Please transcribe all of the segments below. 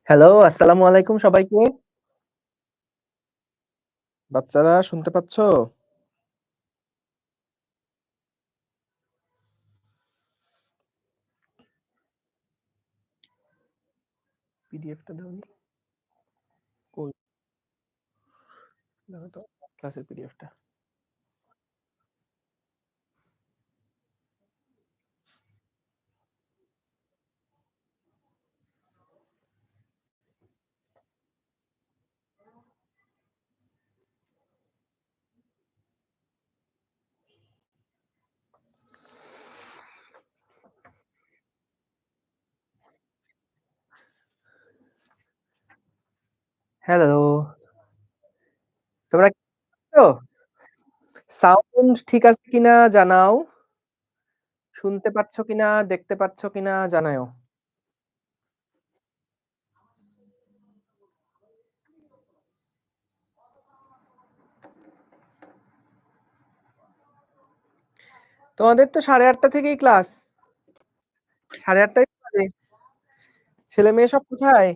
Hello, আসসালামু আলাইকুম সবাইকে। বাচ্চারা শুনতে পাচ্ছ? পিডিএফটা দাওনি? কই? দাও তো ক্লাসের পিডিএফটা। হ্যালো, তোমরা তো? সাউন্ড ঠিক আছে কিনা জানাও। শুনতে পাচ্ছ কিনা, দেখতে পাচ্ছ কিনা জানায়ও। তোমাদের তো 8:30 থেকেই ক্লাস। 8:30টাই তো বাজে। ছেলে-মেয়ে সব কোথায়?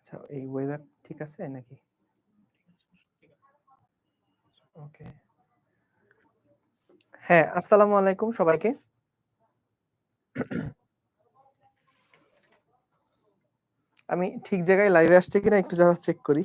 আচ্ছা, এই ওয়েব অ্যাপ ঠিক আছে নাকি? ওকে। হ্যাঁ, আসসালামু আলাইকুম সবাইকে। আমি ঠিক জায়গায় লাইভে আসছি কিনা একটু জাস্ট চেক করি।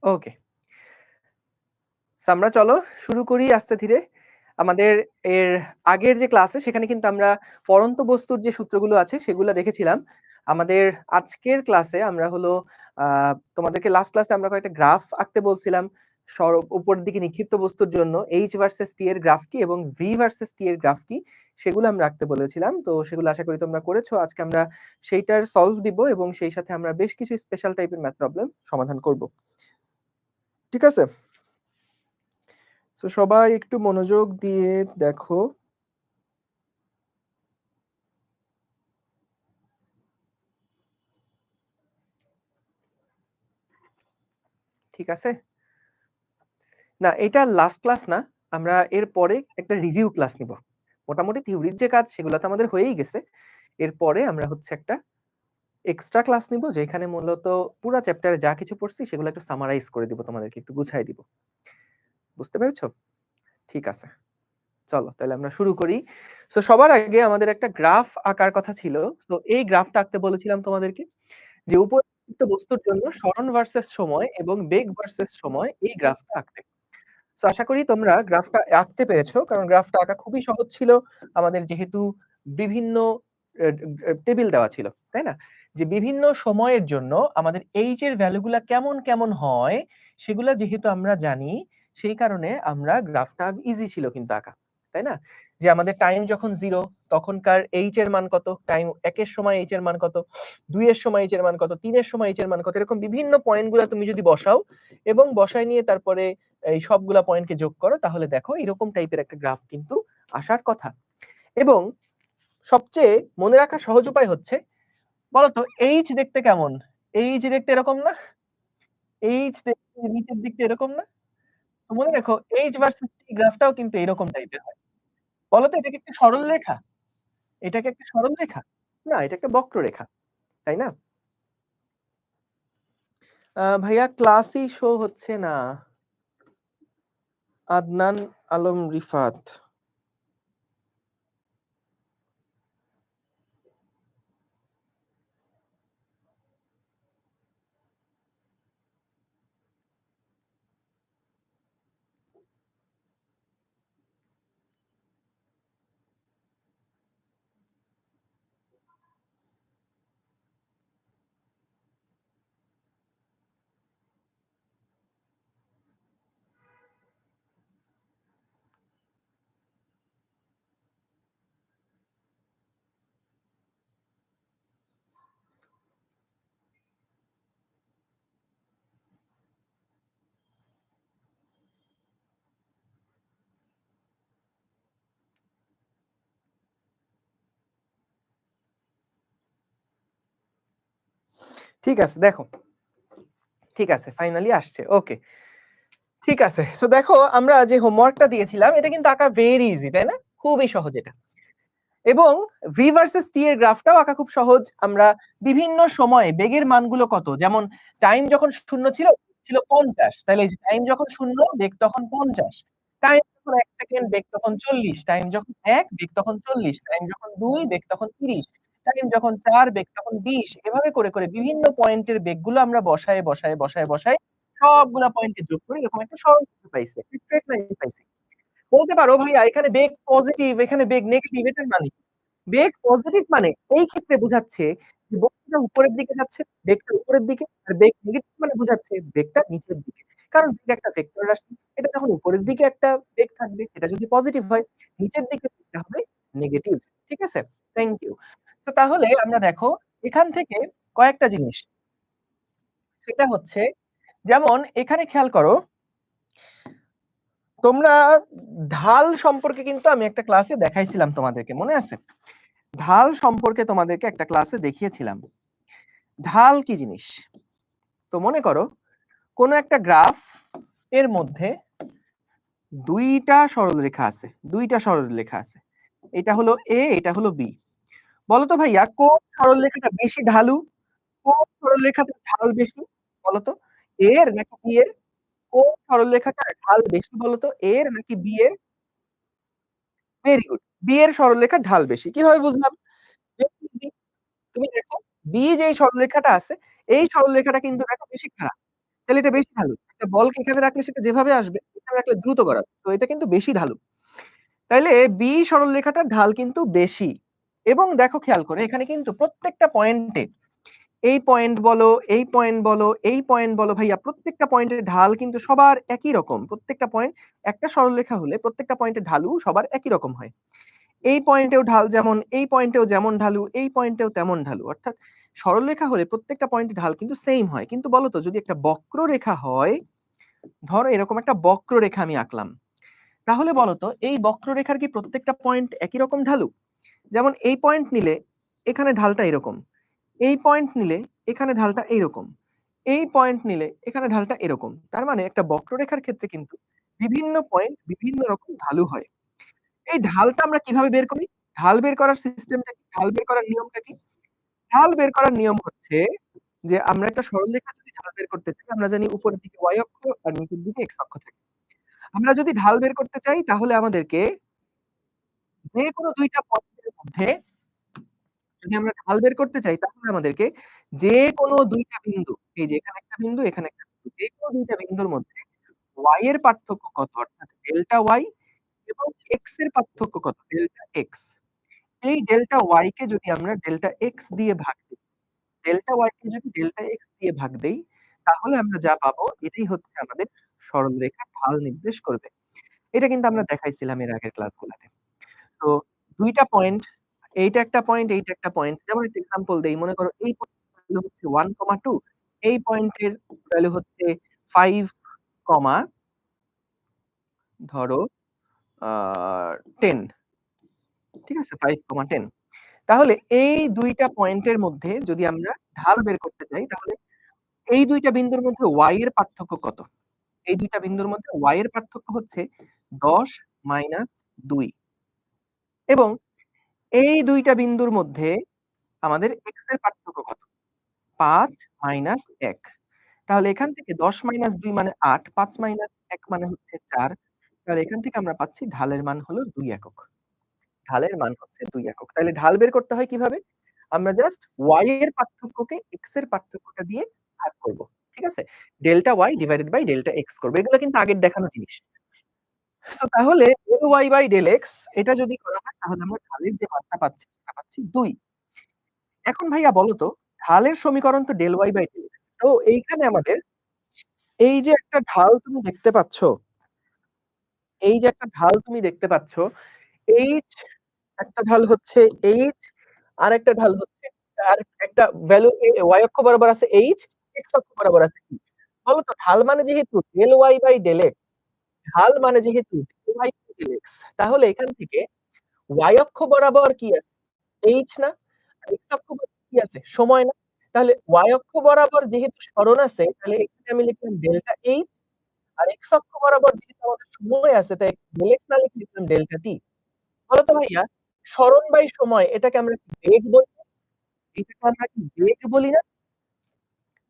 ওকে। আমরা চলো শুরু করি আস্তে ধীরে। আমাদের এর আগের যে ক্লাসে সেখানে কিন্তু আমরা পড়ন্ত বস্তুর যে সূত্রগুলো আছে সেগুলা দেখেছিলাম। আমাদের আজকের ক্লাসে আমরা হলো আ তোমাদেরকে লাস্ট ক্লাসে আমরা কয়েকটা গ্রাফ আঁকতে বলছিলাম। উপরের দিকে নিক্ষিপ্ত বস্তুর জন্য H ভার্সাস T এর গ্রাফ কি এবং V ভার্সাস T এর গ্রাফ কি সেগুলো আমরা আঁকতে বলেছিলাম। তো সেগুলো আশা করি তোমরা করেছো। আজকে আমরা সেইটার সলভ দিব এবং সেই সাথে আমরা বেশ কিছু স্পেশাল টাইপের ম্যাথ প্রবলেম সমাধান করব। ঠিক আছে? তো সবাই একটু মনোযোগ দিয়ে দেখো। ঠিক আছে? না, এটা লাস্ট ক্লাস না। আমরা এরপরে একটা রিভিউ ক্লাস নিব। মোটামুটি থিওরির যে কাজ সেগুলা তো আমাদের হয়েই গেছে। এরপরে আমরা হচ্ছে একটা এক্সট্রা ক্লাস নিব যেখানে মূলত পুরা চ্যাপ্টারে যা কিছু পড়ছি সেগুলো একটু সামারাইজ করে দিব তোমাদেরকে, একটু গুছায় দিব। বুঝতে পেরেছো? ঠিক আছে। চলো তাহলে আমরা শুরু করি। সো সবার আগে আমাদের একটা গ্রাফ আঁকার কথা ছিল। তো এই গ্রাফটা আঁকতে বলেছিলাম তোমাদেরকে। যে উপরিউক্ত বস্তুর জন্য সরণ ভার্সাস সময় এবং বেগ ভার্সাস সময় এই গ্রাফটা আঁকতে। সো আশা করি তোমরা গ্রাফটা আঁকতে পেরেছো। কারণ গ্রাফটা আঁকা খুবই সহজ ছিল। আমাদের যেহেতু বিভিন্ন টেবিল দেওয়া ছিল। তাই না? যে বিভিন্ন সময়ের জন্য আমাদের h এর ভ্যালুগুলা কেমন, কেমন হয় সেগুলা যেহেতু আমরা জানি, সেই কারণে আমরা গ্রাফটা ইজি ছিল কিন্তু আঁকা। তাই না? যে আমাদের টাইম যখন 0 তখনকার h এর মান কত? টাইম 1 এর সময় h এর মান কত? 2 এর সময় h এর মান কত? 3 এর সময় h এর মান কত? এরকম বিভিন্ন পয়েন্ট গুলা তুমি যদি বসাও এবং বসায় নিয়ে তারপরে এই সবগুলা পয়েন্টকে যোগ করো তাহলে দেখো এরকম টাইপের একটা গ্রাফ কিন্তু আসার কথা। এবং সবচেয়ে মনে রাখার সহজ উপায় হচ্ছে বলতো এইচ দেখতে কেমন? এইচ দেখতে এরকম না? এইচ দেখতে নিচের দিকটা এরকম না? তো মনে রেখো এইচ ভার্সেস টি গ্রাফটাও কিন্তু এরকম টাইপের হয়। বলতো এটা কি একটা সরল রেখা? এটা কি একটা সরল রেখা? না, এটা একটা বক্ররেখা। তাই না? ভাইয়া ক্লাসই শো হচ্ছে না। আদনান আলম রিফাত। ঠিক আছে দেখো। ঠিক আছে, ফাইনালি আসছে। ওকে। ঠিক আছে। সো দেখো আমরা যে হোমওয়ার্কটা দিয়েছিলাম এটা কিন্তু আঁকা ভেরি ইজি, তাই না? খুবই সহজ এটা। এবং ভি ভার্সেস টি এর গ্রাফটাও আঁকা খুব সহজ। আমরা বিভিন্ন সময়ে বেগের মানগুলো কত? যেমন টাইম যখন 0 ছিল 50। তাহলে এই যে টাইম যখন 0 বেগ তখন 50। টাইম যখন 1 সেকেন্ড বেগ তখন 40। টাইম যখন 1 বেগ তখন 40। টাইম যখন 2 বেগ তখন 30। টাইম যখন 4 বেগ তখন 20। এভাবে করে বিভিন্ন পয়েন্টের বেগগুলো আমরা বসায় সবগুলা পয়েন্টে যোগ করে এরকম একটা সরল রেখা পাইছি। একটা স্ট্রেট লাইন পাইছি। বলতে পারো ভাইয়া এখানে বেগ পজিটিভ, এখানে বেগ নেগেটিভ, এটার মানে কি? বেগ পজিটিভ মানে এই ক্ষেত্রে বোঝাচ্ছে যে বস্তুটা উপরের দিকে যাচ্ছে, বেগটা উপরের দিকে। আর বেগ নেগেটিভ মানে বোঝাচ্ছে বেগটা নিচের দিকে। কারণ বেগ একটা ভেক্টর রাশি। এটা যখন উপরের দিকে একটা বেগ থাকবে, এটা যদি পজিটিভ হয়, নিচের দিকে বেগটা হবে নেগেটিভ। ঠিক আছে? Thank you. সো তাহলে আমরা দেখো এখান থেকে কয়েকটা জিনিস। সেটা হচ্ছে যেমন এখানে খেয়াল করো, তোমরা ঢাল সম্পর্কে কিন্তু আমি একটা ক্লাসে দেখাইছিলাম তোমাদেরকে, মনে আছে? ঢাল সম্পর্কে তোমাদেরকে একটা ক্লাসে দেখিয়েছিলাম। ঢাল কি জিনিস? তো মনে করো কোন একটা গ্রাফ এর মধ্যে দুইটা সরলরেখা আছে, দুইটা সরলরেখা আছে। এটা হলো এ, এটা হলো বি। বলো তো ভাইয়া কোন সরলরেখাটা বেশি ঢালু? কোন সরলরেখাটার ঢাল বেশি? বলো তো এর নাকি বি এর? কোন সরলরেখাটার ঢাল বেশি বলো তো, এর নাকি বি এর? Very good. বি এর সরলরেখার ঢাল বেশি। কিভাবে বুঝলাম? তুমি দেখো বি যেই সরলরেখাটা আছে, এই সরলরেখাটা কিন্তু দেখো বেশি খাড়া। তাহলে এটা বেশি ঢালু। একটা বলকে এখানে রাখলে সেটা যেভাবে আসবে, এখানে রাখলে দ্রুত গড়াবে। তো এটা কিন্তু বেশি ঢালু। তাইলে বি সরলরেখাটার ঢাল কিন্তু বেশি। এবং দেখো খেয়াল করে এখানে কিন্তু প্রত্যেকটা পয়েন্টে এই পয়েন্ট বলো, এই পয়েন্ট বলো, এই পয়েন্ট বলো ভাইয়া, প্রত্যেকটা পয়েন্টের ঢাল কিন্তু সবার একই রকম। প্রত্যেকটা পয়েন্ট একটা সরলরেখা হলে প্রত্যেকটা পয়েন্টের ঢালু সবার একই রকম হয়। এই পয়েন্টেও ঢাল যেমন, এই পয়েন্টেও যেমন ঢালু, এই পয়েন্টেও তেমন ঢালু। অর্থাৎ সরলরেখা হলে প্রত্যেকটা পয়েন্টের ঢাল কিন্তু সেম হয়। কিন্তু বলো তো যদি একটা বক্ররেখা হয়, ধরো এরকম একটা বক্ররেখা আমি আঁকলাম, তাহলে বলো তো এই বক্ররেখার কি প্রত্যেকটা পয়েন্ট একই রকম ঢালু? যেমন এই পয়েন্ট নিলে এখানে ঢালটা এরকম, এই পয়েন্ট নিলে এখানে ঢালটা এইরকম, এই পয়েন্ট নিলে এখানে ঢালটা এরকম। তার মানে একটা বক্ররেখার ক্ষেত্রে কিন্তু বিভিন্ন পয়েন্ট বিভিন্ন রকম ঢালু হয়। এই ঢালটা আমরা কিভাবে বের করি? ঢাল বের করার সিস্টেমটা কি? ঢাল বের করার নিয়মটা কি? ঢাল বের করার নিয়ম হচ্ছে যে আমরা একটা সরলরেখা যদি ঢাল বের করতে চাই, আমরা জানি উপরের দিকে y অক্ষ আর নিচের দিকে x অক্ষ থাকে। আমরা যদি ঢাল বের করতে চাই তাহলে আমাদেরকে যেকোনো ২ টা পয়েন্টের মধ্যে, যদি আমরা ঢাল বের করতে চাই তাহলে আমাদেরকে যেকোনো ২ টা বিন্দু, এই যে এখানে একটা বিন্দু, এখানে একটা বিন্দু, যেকোনো ২ টা বিন্দুর মধ্যে y এর পার্থক্য কত অর্থাৎ ডেল্টা y এবং x এর পার্থক্য কত ডেল্টা x। এই ডেল্টা y কে যদি আমরা ডেল্টা x দিয়ে ভাগ দিই, ডেল্টা y কে যদি ডেল্টা x দিয়ে ভাগ দেই, তাহলে আমরা যা পাবো এটাই হচ্ছে আমাদের সরলরেখার ঢাল নির্দেশ করবে। এটা কিন্তু আমরা দেখাইছিলাম এর আগের ক্লাসগুলাতে। তো ২ টা পয়েন্ট, এইটা একটা পয়েন্ট, এইটা একটা পয়েন্ট। যেমন একটা এক্সাম্পল দেই। মনে করো এই পয়েন্টের ভ্যালু হচ্ছে 1, 2, এই পয়েন্টের ভ্যালু হচ্ছে 5, ধরো আ 10 ঠিক আছে? 5, 10 তাহলে এই ২ টা পয়েন্টের মধ্যে যদি আমরা ঢাল বের করতে চাই তাহলে এই ২ টা বিন্দুর মধ্যে y এর পার্থক্য কত? এই ২ টা বিন্দুর মধ্যে y এর পার্থক্য হচ্ছে 10 - 2 এবং এই ২ টা বিন্দুর মধ্যে আমাদের x এর পার্থক্য কত? ৫ - ১ তাহলে এখান থেকে 10 - ২ মানে ৮, ৫ - ১ মানে হচ্ছে ৪ তাহলে এখান থেকে আমরা পাচ্ছি ঢালের মান হলো ২ একক। ঢালের মান হচ্ছে ২ একক। তাইলে ঢাল বের করতে হয় কিভাবে? আমরা জাস্ট y এর পার্থক্যকে x এর পার্থক্যটা দিয়ে ভাগ করব। ঠিক আছে? Delta y divided by delta x করব। এগুলো কিন্তু আগের দেখানো জিনিস। সো তাহলে del y by del x এটা যদি করা হয় তাহলে আমরা ঢালের যে মানটা পাচ্ছি সেটা পাচ্ছি ২। এখন ভাইয়া বলো তো ঢালের সমীকরণ তো del y by del x। তো এইখানে আমাদের এই যে একটা ঢাল তুমি দেখতে পাচ্ছ, এই যে একটা ঢাল তুমি দেখতে পাচ্ছ, h একটা ঢাল হচ্ছে h আরেকটা ঢাল হচ্ছে আর একটা ভ্যালু y অক্ষ বরাবর আছে h, x অক্ষ বরাবর আছে t। বলো তো ঢাল মানে যেহেতু del y by del x, ঢাল মানে যেহেতু del y by del x, তাহলে এখান থেকে y অক্ষ বরাবর কি আছে? h না? আর x অক্ষ বরাবর কি আছে? সময় না? তাহলে y অক্ষ বরাবর যেহেতু সরণ আছে, তাহলে এখানে আমি লিখলাম ডেল্টা h আর x অক্ষ বরাবর যেহেতু আমাদের সময় আছে, তাই del x না লিখে লিখলাম ডেল্টা t। বলো তো ভাইয়া সরণ বাই সময় এটাকে আমরা কি বেগ বলি? এটাকে আমরা কি বেগ বলি না?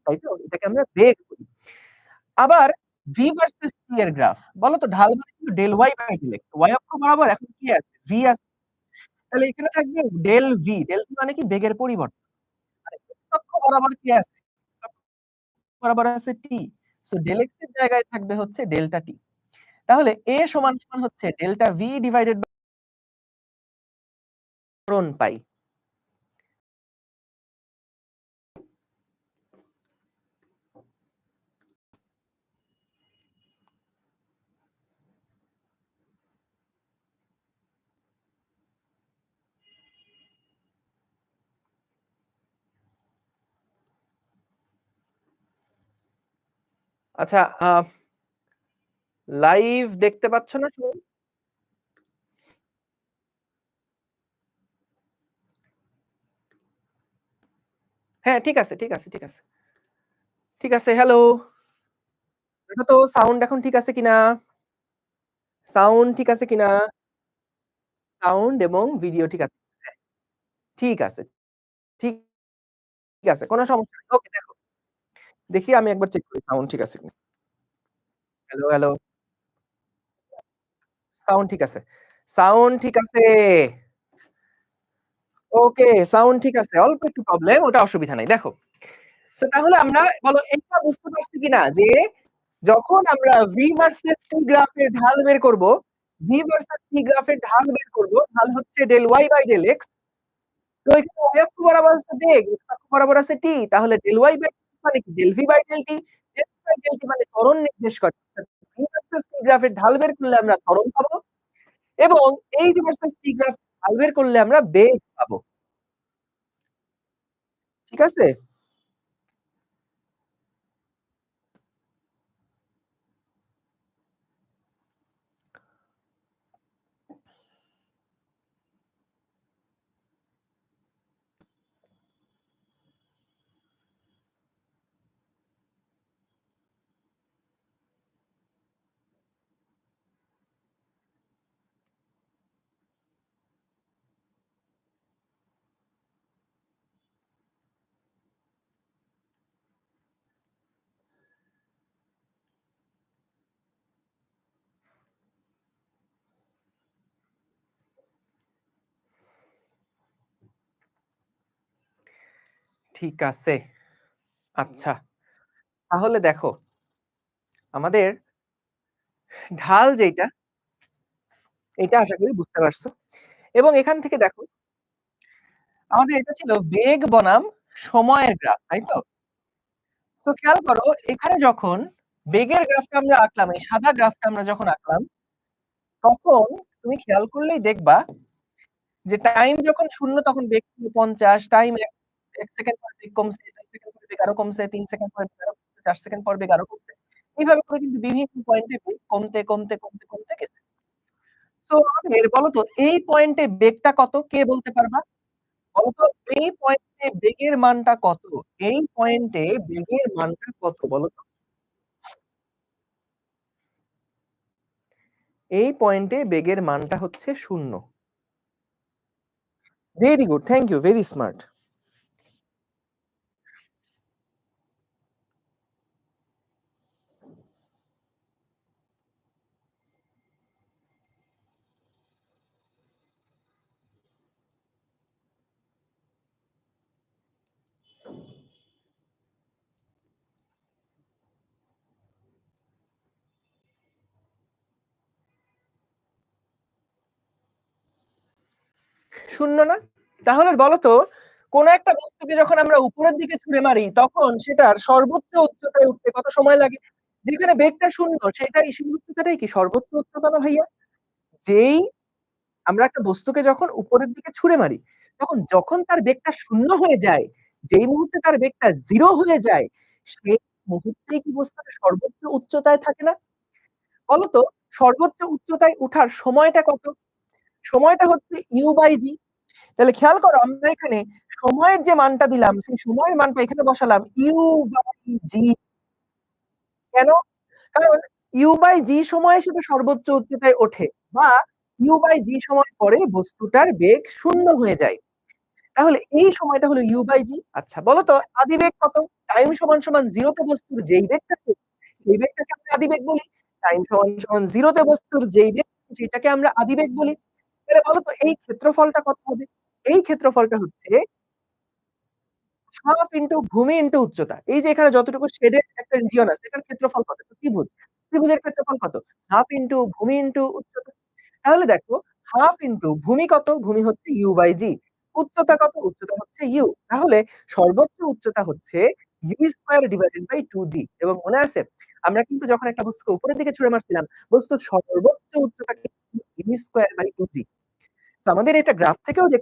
তাই তো? এটাকে আমরা বেগ বলি। আবার v ভার্সেস t এর গ্রাফ। বলো তো ঢাল মানে কিন্তু del y by del x। y অক্ষ বরাবর এখন কি আছে? v আছে। তাহলে এখানে থাকবে del v। del v মানে কি বেগের পরিবর্তন। আর x অক্ষ বরাবর কি আছে? x অক্ষ বরাবর আছে t। সো del x এর জায়গায় থাকবে হচ্ছে ডেল্টা t। তাহলে a সমান হচ্ছে ডেল্টা v ডিভাইডেড বাই ত্বরণ পাই। আচ্ছা লাইভ দেখতে পাচ্ছ না সবাই? হ্যাঁ, ঠিক আছে, ঠিক আছে, ঠিক আছে। ঠিক আছে, হ্যালো। দেখো তো সাউন্ড এখন ঠিক আছে কিনা? সাউন্ড ঠিক আছে কিনা? সাউন্ড এবং ভিডিও ঠিক আছে? হ্যাঁ, ঠিক আছে, ঠিক আছে। কোন সমস্যা নেই। ওকে দেখো। দেখি আমি একবার চেক করি সাউন্ড ঠিক আছে কিনা। Hello, hello. সাউন্ড ঠিক আছে। সাউন্ড ঠিক আছে। ওকে, সাউন্ড ঠিক আছে। অল্প একটু প্রবলেম, ওটা অসুবিধা নাই। দেখো। সো তাহলে আমরা বলো এটা বুঝতে পারছি কিনা যে যখন আমরা V ভার্সেস T গ্রাফের ঢাল বের করব, V ভার্সেস T গ্রাফের ঢাল বের করব, ঢাল হচ্ছে del y by del x। তো এখানে y অক্ষ বরাবর আছে বেগ, x অক্ষ বরাবর আছে t, তাহলে del y by del x মানে কি? del v by del t, del v by del t মানে ত্বরণ নির্দেশ করে। অর্থাৎ V ভার্সেস T গ্রাফের ঢাল বের করলে আমরা ত্বরণ পাবো এবং এই যে ভার্সেস T গ্রাফ ঢাল বের করলে আমরা বেগ পাবো। ঠিক আছে? ঠিক আছে। আচ্ছা। তাহলে দেখো, আমাদের ঢাল যেইটা, এটা আশা করি বুঝতে পারছো। এবং এখান থেকে দেখো, আমাদের এটা ছিল বেগ বনাম সময়ের গ্রাফ, তাই তো? তো খেয়াল করো, এখানে যখন বেগের গ্রাফটা আমরা আঁকলাম, এই সাদা গ্রাফটা আমরা যখন আঁকলাম, তখন তুমি খেয়াল করলেই দেখবা যে টাইম যখন 0 তখন বেগ ছিল ৫০, টাইম ১ সেকেন্ড পর বেগ কমছে, ২ সেকেন্ড পর বেগ আরো কমছে, ৩ সেকেন্ড পর বেগ আরো কমছে, ৪ সেকেন্ড পর বেগ আরো কমছে। এইভাবে করে কিন্তু বিভিন্ন পয়েন্টে বেগ কমতে গেছে। তো আমাদের বলতো এই পয়েন্টে বেগটা কত? কে বলতে পারবা? বলতো এই পয়েন্টে বেগের মানটা কত? এই পয়েন্টে বেগের মানটা কত বলতো? এই পয়েন্টে বেগের মানটা হচ্ছে 0। Very good. Thank you. Very smart. শূন্য না? তাহলে বলতো কোন একটা বস্তুকে যখন আমরা উপরের দিকে ছুঁড়ে মারি তখন সেটার সর্বোচ্চ উচ্চতায় উঠতে কত সময় লাগে? যেখানে বেগটা 0 সেই উচ্চতাটাই কি সর্বোচ্চ উচ্চতা না ভাইয়া? যেই আমরা একটা বস্তুকে যখন উপরের দিকে ছুঁড়ে মারি, যখন তার বেগটা 0 হয়ে যায়, যেই মুহূর্তে তার বেগটা 0 হয়ে যায়, সেই মুহূর্তেই কি বস্তুটা সর্বোচ্চ উচ্চতায় থাকে না? বলতো সর্বোচ্চ উচ্চতায় উঠার সময়টা কত? সময়টা হচ্ছে u/g। তাহলে খেয়াল করো আমরা এখানে সময়ের যে মানটা দিলাম, সেই সময়ের মানটা এখানে বসালাম u/g। কেন? কারণ u/g সময়ে সেটা সর্বোচ্চ উচ্চতায় ওঠে বা u/g সময় পরে বস্তুটার বেগ 0 হয়ে যায়। তাহলে এই সময়টা হলো u/g। আচ্ছা বলো তো আদিবেগ কত? টাইম সমান সমান 0 তে বস্তুর যেই বেগ থাকে সেই বেগটাকে আমরা আদিবেগ বলি। টাইম সমান সমান 0 তে বস্তুর যেই বেগ সেটাকে আমরা আদিবেগ বলি। তাহলে বলো তো এই ক্ষেত্রফলটা কত হবে? এই ক্ষেত্রফলটা হচ্ছে হাফ ইনটু ভূমি ইনটু উচ্চতা। এই যে এখানে যতটুকু শেডেড একটা রিজিয়ন আছে এটার ক্ষেত্রফল কত? ত্রিভুজ। ত্রিভুজের ক্ষেত্রফল কত? হাফ ইনটু ভূমি ইনটু উচ্চতা। তাহলে দেখো হাফ ইনটু ভূমি কত? ভূমি হচ্ছে u/g। উচ্চতা কত? উচ্চতা হচ্ছে u। তাহলে সর্বোচ্চ উচ্চতা হচ্ছে u² ডিভাইডেড বাই 2g। এবং মনে আছে আমরা কিন্তু যখন একটা বস্তুকে উপরের দিকে ছুঁড়ে মারছিলাম, বস্তুর সর্বোচ্চ উচ্চতা কিন্তু u² বাই 2g। তো আমাদের এটা গ্রাফ থেকেও যে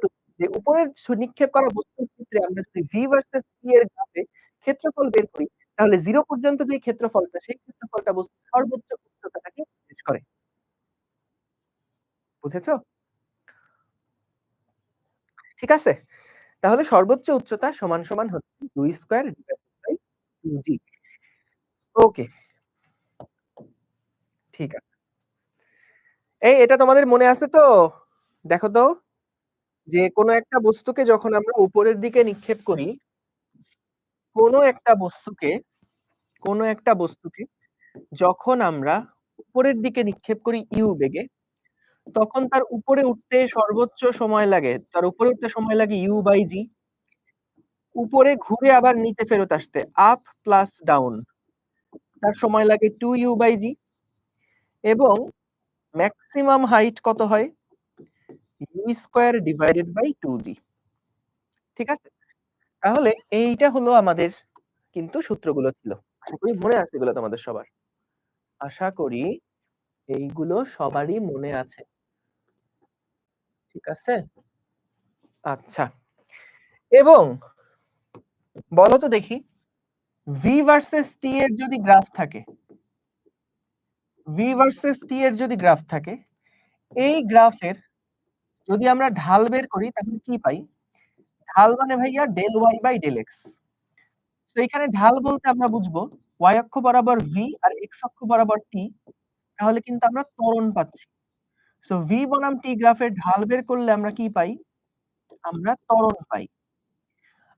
উপরে নিক্ষেপ করা বস্তুর ক্ষেত্রে আমরা যদি v ভার্সেস t এর গ্রাফে ক্ষেত্রফল বের করি, তাহলে 0 পর্যন্ত যে ক্ষেত্রফলটা সেই ক্ষেত্রফলটা বস্তুর সর্বোচ্চ উচ্চতাটাকে নির্দেশ করে। বুঝেছো? ঠিক আছে? তাহলে সর্বোচ্চ উচ্চতা সমান সমান হচ্ছে 2² ডিভাইডেড বাই 2g। ওকে, ঠিক আছে। এটা তোমাদের মনে আছে তো? দেখো তো যে কোন একটা বস্তুকে যখন আমরা উপরের দিকে নিক্ষেপ করি, কোন একটা বস্তুকে কোন একটা বস্তুকে যখন আমরা উপরের দিকে নিক্ষেপ করি u বেগে, তখন তার উপরে উঠতে সর্বোচ্চ সময় লাগে। তার উপরে উঠতে সময় লাগে u/g। উপরে ঘুরে আবার নিচে ফেরত আসতে আপ প্লাস ডাউন তার সময় লাগে 2u/g। এবং ম্যাক্সিমাম হাইট কত হয়? u² divided by 2g। ঠিক আছে? তাহলে এইটা হলো আমাদের কিন্তু সূত্রগুলো ছিল। আশা করি মনে আছে এগুলো তোমাদের সবার। আশা করি এইগুলো সবারই মনে আছে। ঠিক আছে? আচ্ছা। এবং বলো তো দেখি v ভার্সেস t এর যদি গ্রাফ থাকে, v ভার্সেস t এর যদি গ্রাফ থাকে, এই গ্রাফের যদি আমরা ঢাল বের করি তাহলে কি পাই? ঢাল মানে ভাইয়া del y by del x। তো এখানে ঢাল বলতে আমরা বুঝবো y অক্ষ বরাবর v আর x অক্ষ বরাবর t। তাহলে কিন্তু আমরা ত্বরণ পাচ্ছি। সো v বনাম t গ্রাফের ঢাল বের করলে আমরা কি পাই? আমরা ত্বরণ পাই।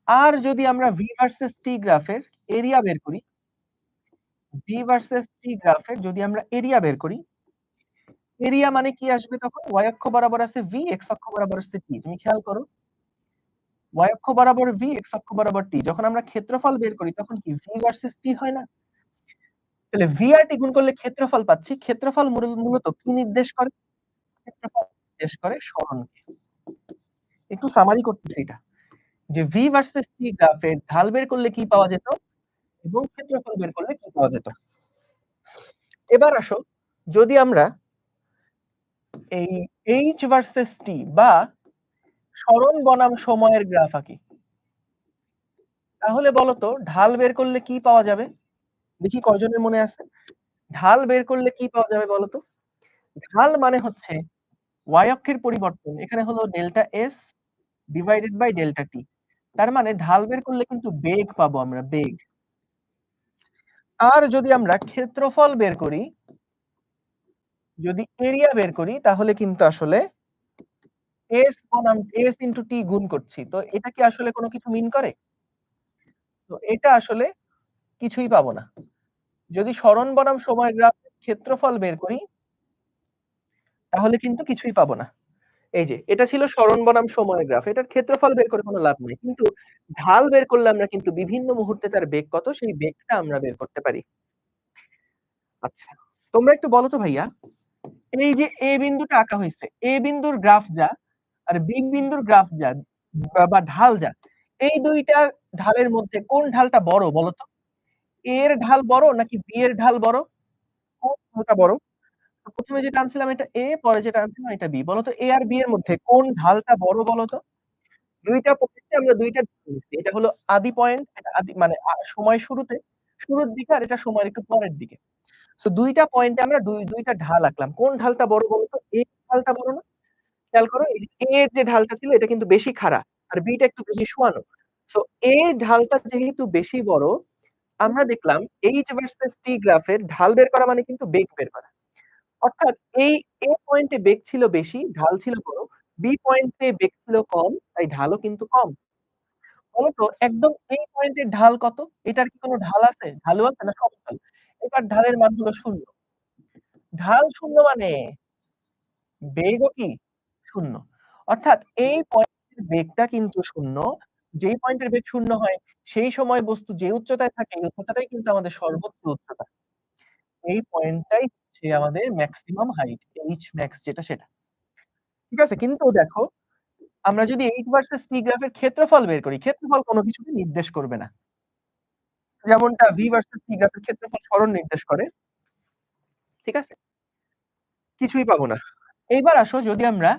আর যদি আমরা v ভার্সেস t গ্রাফের এরিয়া বের করি, v ভার্সেস t গ্রাফের যদি আমরা এরিয়া বের করি, এরিয়া মানে কি আসবে তখন? y অক্ষ বরাবর আছে v, x অক্ষ বরাবর আছে t। তুমি খেয়াল করো y অক্ষ বরাবর v, x অক্ষ বরাবর t। যখন আমরা ক্ষেত্রফল বের করি তখন কি v ভার্সেস t হয় না? তাহলে v আর t গুণ করলে ক্ষেত্রফল পাচ্ছি। ক্ষেত্রফল মূলত কি নির্দেশ করে? ক্ষেত্রফল নির্দেশ করে সরণকে। একটু সামারি করতেছি এটা। যে v ভার্সেস t গ্রাফের ঢাল বের করলে কি পাওয়া যেত এবং ক্ষেত্রফল বের করলে কি পাওয়া যেত। এবার আসো যদি আমরা এই h ভার্সেস t বা সরণ বনাম সময়ের গ্রাফ আঁকি, তাহলে বলতো ঢাল বের করলে কি পাওয়া যাবে? দেখি কয়জনের মনে আছে? ঢাল বের করলে কি পাওয়া যাবে বলতো? ঢাল মানে হচ্ছে y অক্ষের পরিবর্তন এখানে হলো delta S divided by delta T। তার মানে ঢাল বের করলে কিন্তু বেগ পাবো আমরা, বেগ। আর যদি আমরা ক্ষেত্রফল বের করি, যদি এরিয়া বের করি তাহলে কিন্তু আসলে S বনাম S ইনটু T গুণ করছি। তো এটা কি আসলে কোনো কিছু মিন করে? তো এটা আসলে কিছুই পাবো না। যদি সরণ বনাম সময় গ্রাফের ক্ষেত্রফল বের করি তাহলে কিন্তু কিছুই পাবো না। এই যে এটা ছিল সরণ বনাম সময় গ্রাফ। এটার ক্ষেত্রফল বের করে কোনো লাভ নাই। কিন্তু ঢাল বের করলে আমরা কিন্তু বিভিন্ন মুহূর্তে তার বেগ কত সেই বেগটা আমরা বের করতে পারি। আচ্ছা, তোমরা একটু বলো তো ভাইয়া, এই যে A বিন্দুটা আঁকা হইছে, A বিন্দুর গ্রাফ যা আর B বিন্দুর গ্রাফ যা বা ঢাল যা, এই ২ টা ঢালের মধ্যে কোন ঢালটা বড় বলো তো? A এর ঢাল বড় নাকি B এর ঢাল বড়? কোন ঢালটা বড়? তো ১ম এ যেটা আনছিলাম এটা A, পরে যেটা আনছিলাম এটা B। বলো তো A আর B এর মধ্যে কোন ঢালটা বড় বলো তো? ২ টা পয়েন্টে আমরা ২ টা ঢাল নিচ্ছি। এটা হলো আদি পয়েন্ট, এটা আদি মানে সময় শুরুতে, শুরুর দিকে আর এটা সময়ের একটু পরের দিকে। সো ২ টা পয়েন্টে আমরা ২ টা ঢাল আঁকলাম। কোন ঢালটা বড় বলো তো? A ঢালটা বড় না? খেয়াল করো এই যে A এর যে ঢালটা ছিল এটা কিন্তু বেশি খাড়া আর B টা একটু বেশি শোয়ানো। সো A ঢালটা যেহেতু বেশি বড়, আমরা দেখলাম H ভার্সেস T গ্রাফের ঢাল বের করা মানে কিন্তু বেগ বের করা। অর্থাৎ এই A পয়েন্টে বেগ ছিল বেশি, ঢাল ছিল বড়। B পয়েন্টে বেগ ছিল কম, তাই ঢালও কিন্তু কম। বলতো একদম এই পয়েন্টের ঢাল কত? এটার কি কোনো ঢাল আছে? ঢালু আছে না সমতল? এটার ঢালের মান হলো 0। ঢাল 0 মানে বেগও কি 0। অর্থাৎ এই পয়েন্টের বেগটা কিন্তু 0। যেই পয়েন্টের বেগ 0 হয়, সেই সময় বস্তু যে উচ্চতায় থাকে, এই উচ্চতাটাই কিন্তু আমাদের সর্বোচ্চ উচ্চতা। এই পয়েন্টটাই হচ্ছে আমাদের ম্যাক্সিমাম হাইট, H max যেটা সেটা। ঠিক আছে? কিন্তু দেখো, আমরা যদি H ভার্সেস T গ্রাফের ক্ষেত্রফল বের করি, ক্ষেত্রফল কোনো কিছুকে নির্দেশ করবে না। যেমনটা V ভার্সেস T গ্রাফের ক্ষেত্রফল সরণ নির্দেশ করে। ঠিক আছে? কিছুই পাবো না। এইবার আসো যদি আমরা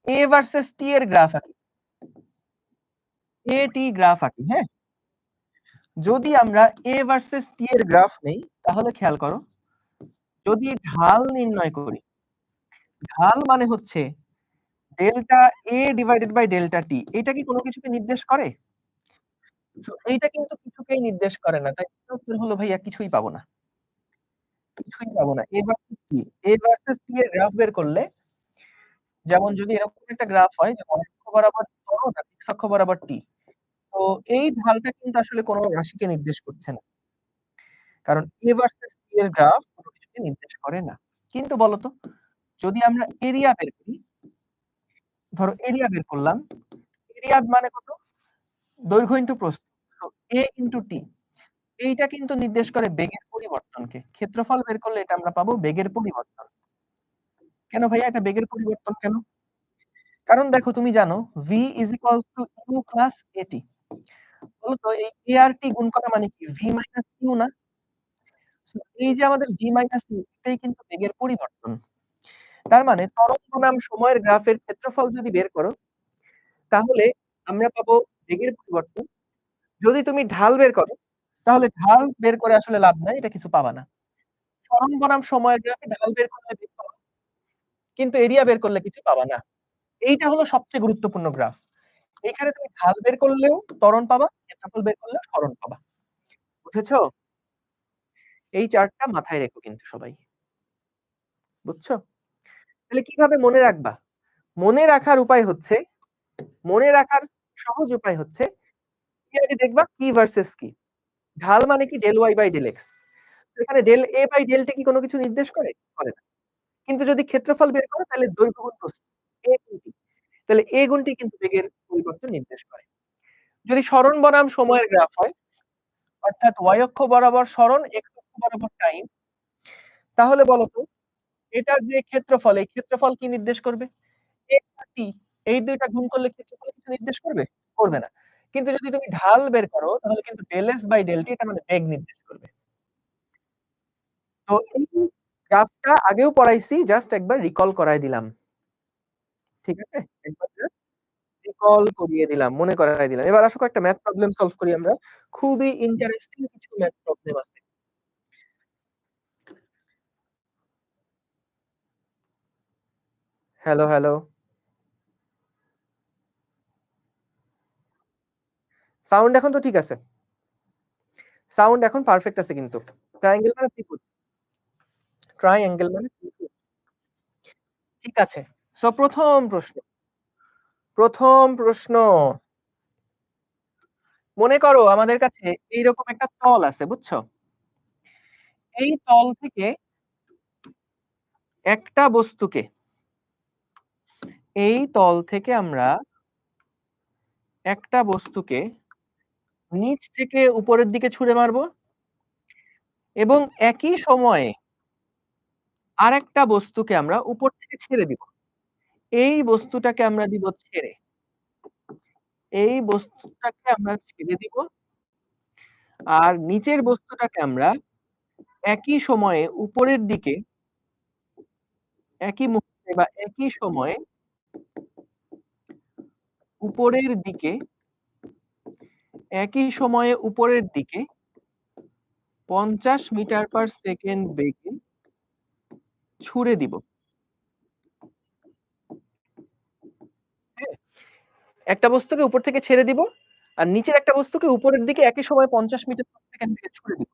A ভার্সেস T এর গ্রাফ আঁকি, A T গ্রাফ আঁকি, হ্যাঁ? যদি আমরা A ভার্সেস T এর গ্রাফ নেই তাহলে খেয়াল করো, যদি ঢাল নির্ণয় করি, ঢাল মানে হচ্ছে delta A divided by delta T। এটা কি কোনো কিছুকে নির্দেশ করে? সো এইটা কিন্তু কিছুকেই নির্দেশ করে না। তাই উত্তর হলো ভাইয়া কিছুই পাবো না। কিছুই পাবো না। A versus T, A versus T এর গ্রাফ বের করলে, যেমন যদি এরকম একটা গ্রাফ হয় যে y অক্ষ বরাবর ত্বরণ আর x অক্ষ বরাবর T। তো এই ঢালটা কিন্তু আসলে কোনো রাশিকে নির্দেশ করছে না। কারণ A ভার্সেস T এর গ্রাফ কোনো কিছুকে নির্দেশ করে না। কিন্তু বলতো যদি আমরা এরিয়া বের করি, ধরো এরিয়া বের করলাম। এরিয়া মানে কত? দৈর্ঘ্য ইনটু প্রস্থ। তো A ইনটু T। এইটা কিন্তু নির্দেশ করে বেগের পরিবর্তনকে। ক্ষেত্রফল বের করলে এটা আমরা পাবো বেগের পরিবর্তন। কেন ভাইয়া এটা বেগের পরিবর্তন কেন? কারণ দেখো তুমি জানো v is equals to u plus at। বলতো এই a আর t গুণ করা মানে কি v minus u না? So, এই যে আমাদের v minus u এটাই কিন্তু বেগের পরিবর্তন। তার মানে ত্বরণ বনাম সময়ের গ্রাফের ক্ষেত্রফল যদি বের করো তাহলে আমরা পাবো বেগের পরিবর্তন। যদি তুমি ঢাল বের করো তাহলে ঢাল বের করে আসলে লাভ নাই, এটা কিছু পাবা না। ত্বরণ বনাম সময়ের গ্রাফে ঢাল বের করলে বেগ পাবা, কিন্তু এরিয়া বের করলে কিছু পাবা না। এইটা হলো সবচেয়ে গুরুত্বপূর্ণ গ্রাফ। এখানে তুমি ঢাল বের করলেও ত্বরণ পাবা, ক্ষেত্রফল বের করলেও সরণ পাবা। বুঝেছো? এই চার্টটা মাথায় রেখো কিন্তু সবাই। বুঝছো? তাহলে কিভাবে মনে রাখবা? মনে রাখার উপায় হচ্ছে, মনে রাখার সহজ উপায় হচ্ছে, তুমি আগে দেখবা কি ভার্সেস কি। ঢাল মানে কি del y by del x. এখানে del a by del t কি কোনো কিছু নির্দেশ করে? করে না। কিন্তু যদি ক্ষেত্রফল বের করো তাহলে দৈর্ঘ্য গুণ প্রস্থ, এ গুণ টি। তাহলে এ গুণটি কিন্তু বেগের পরিবর্তন নির্দেশ করে। যদি সরণ বনাম সময়ের গ্রাফ হয়, অর্থাৎ y অক্ষ বরাবর সরণ, x অক্ষ বরাবর টাইম, তাহলে বলো তো এটার যে ক্ষেত্রফল, এই ক্ষেত্রফল কি নির্দেশ করবে? x আর t, এই ২ টা গুণ করলে ক্ষেত্রফল কিছু নির্দেশ করবে? করবে না। কিন্তু যদি তুমি ঢাল বের করো তাহলে কিন্তু del s by del t এটা মানে বেগ নির্দেশ করবে। তো এই গ্রাফটা আগেও পড়াইছি, জাস্ট একবার রিকল করায় দিলাম। ঠিক আছে? একবার জাস্ট রিকল করিয়ে দিলাম, মনে করায় দিলাম। এবার আসো কয়েকটা ম্যাথ প্রবলেম সলভ করি আমরা। খুবই ইন্টারেস্টিং কিছু ম্যাথ প্রবলেম আছে। Hello, hello. সাউন্ড এখন তো ঠিক আছে। সাউন্ড এখন পারফেক্ট আছে কিন্তু। ট্রায়াঙ্গেল মানে ত্রিভুজ। ট্রায়াঙ্গেল মানে ত্রিভুজ। ঠিক আছে। সো ১ম প্রশ্ন। মনে করো আমাদের কাছে এইরকম একটা তল আছে, বুঝছো? এই তল থেকে একটা বস্তুকে এই তল থেকে আমরা একটা বস্তুকে নিচ থেকে উপরের দিকে ছুঁড়ে মারবো এবং একই সময়ে আরেকটা বস্তুকে আমরা উপর থেকে ছেড়ে দিব। এই বস্তুটাকে আমরা দিব ছেড়ে। এই বস্তুটাকে আমরা ছেড়ে দিব। আর নিচের বস্তুটাকে আমরা একই সময়ে উপরের দিকে একই মুহূর্তে বা একই সময়ে উপরের দিকে একই সময়ে উপরের দিকে ৫০ মিটার পার সেকেন্ড বেগে ছুড়ে দিব। হ্যাঁ? একটা বস্তুকে উপর থেকে ছেড়ে দিব। আর নিচের একটা বস্তুকে উপরের দিকে একই সময়ে ৫০ মিটার পার সেকেন্ড বেগে ছুড়ে দিব।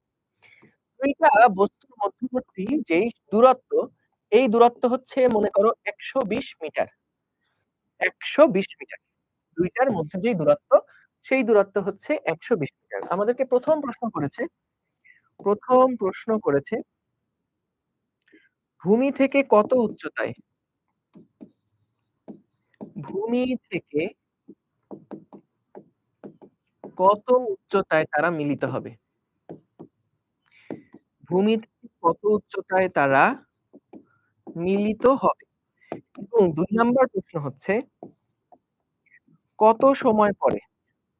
২ টা বস্তুর মধ্যবর্তী যেই দূরত্ব, এই দূরত্ব হচ্ছে মনে করো ১২০ মিটার। ১২০ মিটার। ২ টার মধ্যে যেই দূরত্ব, সেই দূরত্ব হচ্ছে ১২০ মিটার। আমাদেরকে ১ম প্রশ্ন করেছে ভূমি থেকে কত উচ্চতায়? ভূমি থেকে কত উচ্চতায় তারা মিলিত হবে? ভূমি থেকে কত উচ্চতায় তারা মিলিত হবে? এবং ২ নাম্বার প্রশ্ন হচ্ছে কত সময় পরে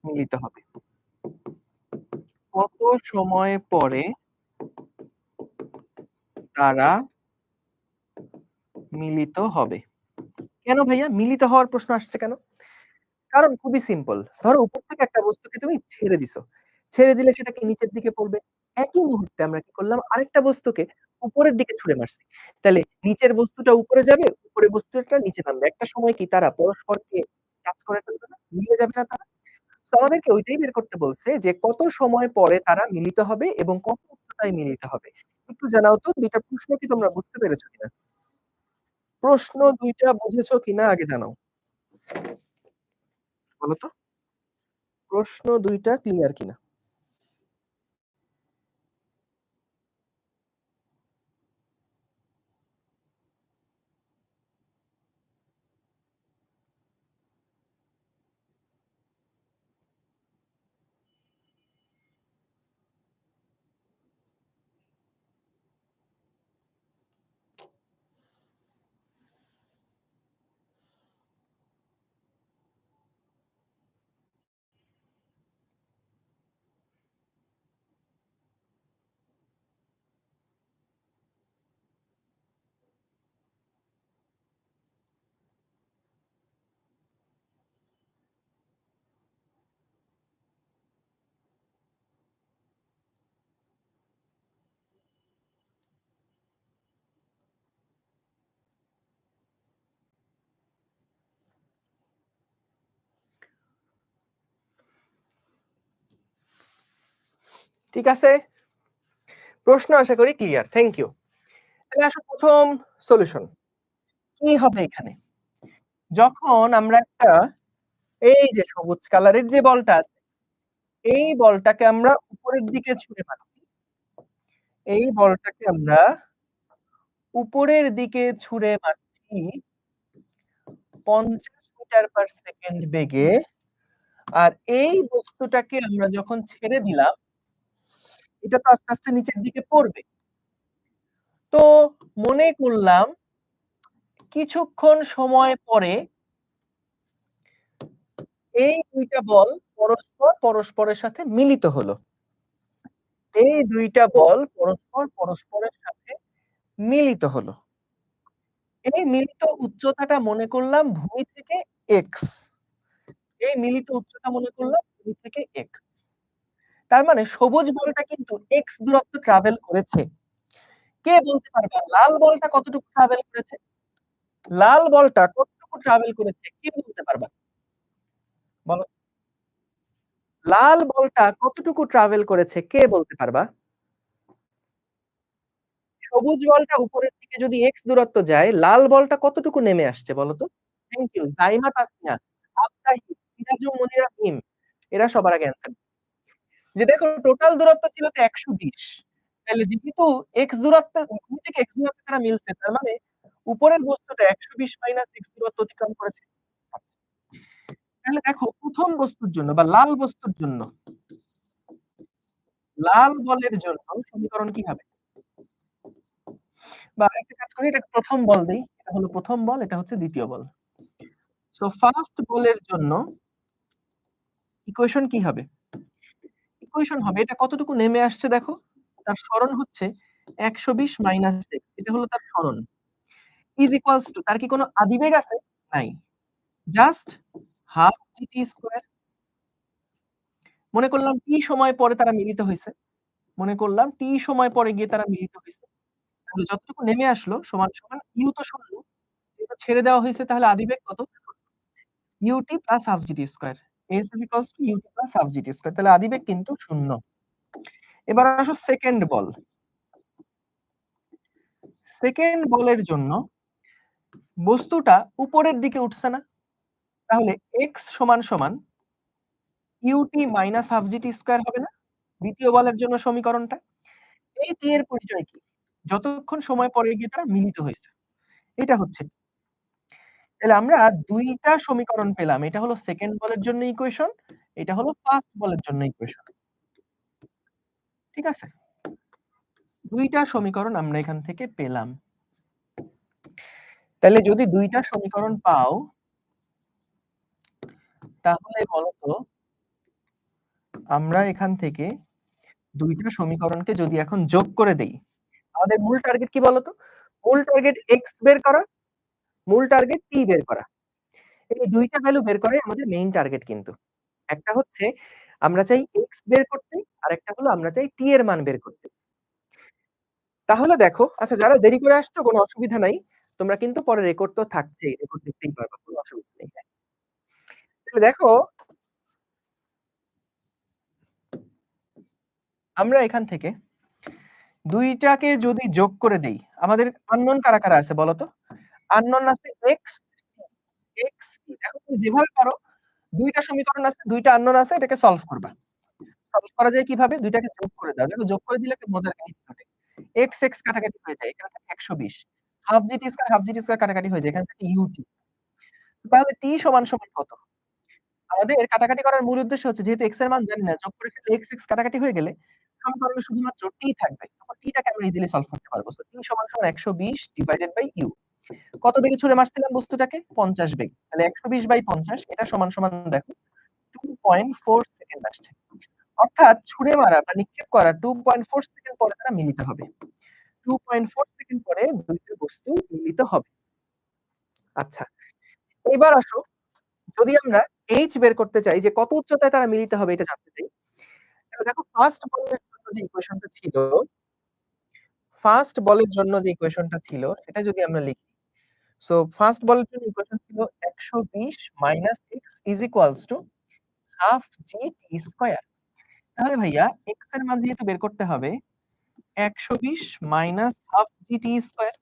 মিলিত হবে? কত সময় পরে তারা মিলিত হবে? কেন ভাইয়া মিলিত হওয়ার প্রশ্ন আসছে কেন? কারণ খুবই সিম্পল। ধরো উপর থেকে একটা বস্তুকে তুমি ছেড়ে দিছো। ছেড়ে দিলে সেটা কি নিচের দিকে পড়বে। একই মুহূর্তে আমরা কি করলাম আরেকটা বস্তুকে উপরের দিকে ছুঁড়ে মারছি। তাহলে নিচের বস্তুটা উপরে যাবে, উপরের বস্তুটা নিচে নামবে। একটা সময় কি তারা পরস্পরকে টাচ করে ফেলবে না? মিলে যাবে না তারা? সো আমাদেরকে ওইটাই বের করতে বলছে যে কত সময় পরে তারা মিলিত হবে এবং কত উচ্চতায় মিলিত হবে। একটু জানাও তো ২ টা প্রশ্ন কি তোমরা বুঝতে পেরেছো কিনা? প্রশ্ন ২ টা বুঝেছো কিনা আগে জানাও। বলো তো? প্রশ্ন ২ টা ক্লিয়ার কিনা? ঠিক আছে? প্রশ্ন আশা করি ক্লিয়ার। Thank you. তাহলে আসো ১ম সলিউশন। কি হবে এখানে? যখন আমরা একটা এই যে সবুজ কালারের যে বলটা আছে, এই বলটাকে আমরা উপরের দিকে ছুঁড়ে মারছি। এই বলটাকে আমরা উপরের দিকে ছুঁড়ে মারছি ৫০ মিটার পার সেকেন্ড বেগে। আর এই বস্তুটাকে আমরা যখন ছেড়ে দিলাম, এটা তো আস্তে, আস্তে নিচের দিকে পড়বে। তো মনে করলাম কিছুক্ষণ সময় পরে এই ২ টা বল পরস্পরের সাথে মিলিত হলো। এই ২ টা বল পরস্পরের সাথে মিলিত হলো। এই মিলিত উচ্চতাটা মনে করলাম ভূমি থেকে x। এই মিলিত উচ্চতা মনে করলাম ভূমি থেকে x। তার মানে সবুজ বলটা কিন্তু x দূরত্ব ট্রাভেল করেছে। কে বলতে পারবে লাল বলটা কতটুকু ট্রাভেল করেছে? লাল বলটা কতটুকু ট্রাভেল করেছে কে বলতে পারবা? বলো। লাল বলটা কতটুকু ট্রাভেল করেছে কে বলতে পারবা? সবুজ বলটা উপরের দিকে যদি x দূরত্ব যায়, লাল বলটা কতটুকু নেমে আসছে বলো তো? Thank you. জাইমা তাসনিয়া, আফতাহি, সিরাজু মনিরা মিম এরা সবার আগে অ্যান্সার। যে দেখো টোটাল দূরত্ব ছিল তো ১২০। তাহলে যেহেতু x দূরত্ব ভূমি থেকে x দূরত্বে তারা মিলছে তার মানে উপরের বস্তুটা ১২০ মাইনাস x দূরত্ব অতিক্রম করেছে। আচ্ছা। তাহলে দেখো ১ম বস্তুর জন্য বা লাল বস্তুর জন্য, লাল বলের জন্য সমীকরণ কি হবে? বা একটা কাজ করি এটা ১ম বল দেই। এটা হলো ১ম বল, এটা হচ্ছে ২য় বল। সো ফার্স্ট বলের জন্য ইকুয়েশন কি হবে? ইকুয়েশন হবে এটা কতটুকু নেমে আসছে দেখো। তার সরণ হচ্ছে ১২০ মাইনাস x এটা হলো তার সরণ। ইজ ইকুয়ালস টু তার কি কোনো আদিবেগ আছে? নাই। Just half gt square. মনে করলাম t সময় পরে তারা মিলিত হইছে। মনে করলাম t সময় পরে গিয়ে তারা মিলিত হইছে। তাহলে যতটুকু নেমে আসলো সমান, সমান u তো ০ যেহেতু ছেড়ে দেওয়া হইছে তাহলে আদিবেগ কত? ut plus half gt square. s is equals to ut plus half gt square. তাহলে আদিবেগ কিন্তু ০। এবার আসো সেকেন্ড বল। সেকেন্ড বলের জন্য বস্তুটা উপরের দিকে উঠছে না? তাহলে x সমান, সমান ut minus half gt square হবে না? ২য় বলের জন্য সমীকরণটা। এই t এর পরিচয় কি? যতক্ষণ সময় পরে গিয়ে তারা মিলিত হইছে। এটা হচ্ছে। তাহলে আমরা ২ টা সমীকরণ পেলাম। এটা হলো সেকেন্ড বলের জন্য ইকুয়েশন, এটা হলো ফার্স্ট বলের জন্য ইকুয়েশন। ঠিক আছে? ২ টা সমীকরণ আমরা এখান থেকে পেলাম। তাহলে যদি ২ টা সমীকরণ পাও তাহলে বলো তো আমরা এখান থেকে ২ টা সমীকরণকে যদি এখন যোগ করে দেই, আমাদের মূল টার্গেট কি বলতো? মূল টার্গেট x বের করা, মূল টার্গেট t বের করা। এই ২ টা ভ্যালু বের করাই আমাদের মেইন টার্গেট কিন্তু। একটা হচ্ছে আমরা চাই x বের করতে, আরেকটা হলো আমরা চাই t এর মান বের করতে। তাহলে দেখো, আচ্ছা যারা দেরি করে আসছো কোনো অসুবিধা নাই। তোমরা কিন্তু পরে রেকর্ড তো থাকছেই। রেকর্ড দেখতেই পারবা। কোনো অসুবিধা নেই। হ্যাঁ। তাহলে দেখো আমরা এখান থেকে ২ টাকে যদি যোগ করে দেই, আমাদের আননোন কারা, কারা আছে বলো তো? আননোন আছে x, x দেখো তুমি যেভাবে পারো ২ টা সমীকরণ আছে, ২ টা আননোন আছে এটাকে সলভ করবা। সলভ করা যায় কিভাবে? ২ টাকে যোগ করে দাও। দেখো যোগ করে দিলে একটা মজার কাহিনী ঘটে। x, x কাটাকাটি হয়ে যায়। এখানে থাকে ১২০। Half gt square, half gt square কাটাকাটি হয়ে যায়। এখানে থাকে ut। তাহলে t সমান, সমান কত? আমাদের কাটাকাটি করার মূল উদ্দেশ্য হচ্ছে যেহেতু x এর মান জানি না, যোগ করে ফেললে x, x কাটাকাটি হয়ে গেলে সমীকরণে শুধুমাত্র t থাকবে। তখন t টাকে আমরা ইজিলি সলভ করতে পারবো। সো t সমান, সমান ১২০ ডিভাইডেড বাই u। কত বেগে ছুড়ে মারছিলাম বস্তুটাকে? ৫০ বেগ। তাহলে ১২০/৫০ এটা সমান, সমান দেখো 2.4 সেকেন্ড আসছে। অর্থাৎ ছুড়ে মারা বা নিক্ষেপ করা 2.4 সেকেন্ড পরে তারা মিলিত হবে। 2.4 সেকেন্ড পরে ২ টা বস্তু মিলিত হবে। আচ্ছা, এবার আসো যদি আমরা h বের করতে চাই যে কত উচ্চতায় তারা মিলিত হবে এটা জানতে চাই। তাহলে দেখো ফার্স্ট বলের জন্য যে ইকুয়েশনটা ছিল, ফার্স্ট বলের জন্য যে ইকুয়েশনটা ছিল সেটা যদি আমরা লিখি। সো ফার্স্ট বলের জন্য ইকুয়েশন ছিল ১২০ minus x is equals to half G T square. তাহলে ভাইয়া x এর মান যেহেতু বের করতে হবে ১২০ মাইনাস হাফ জি টি স্কয়ার।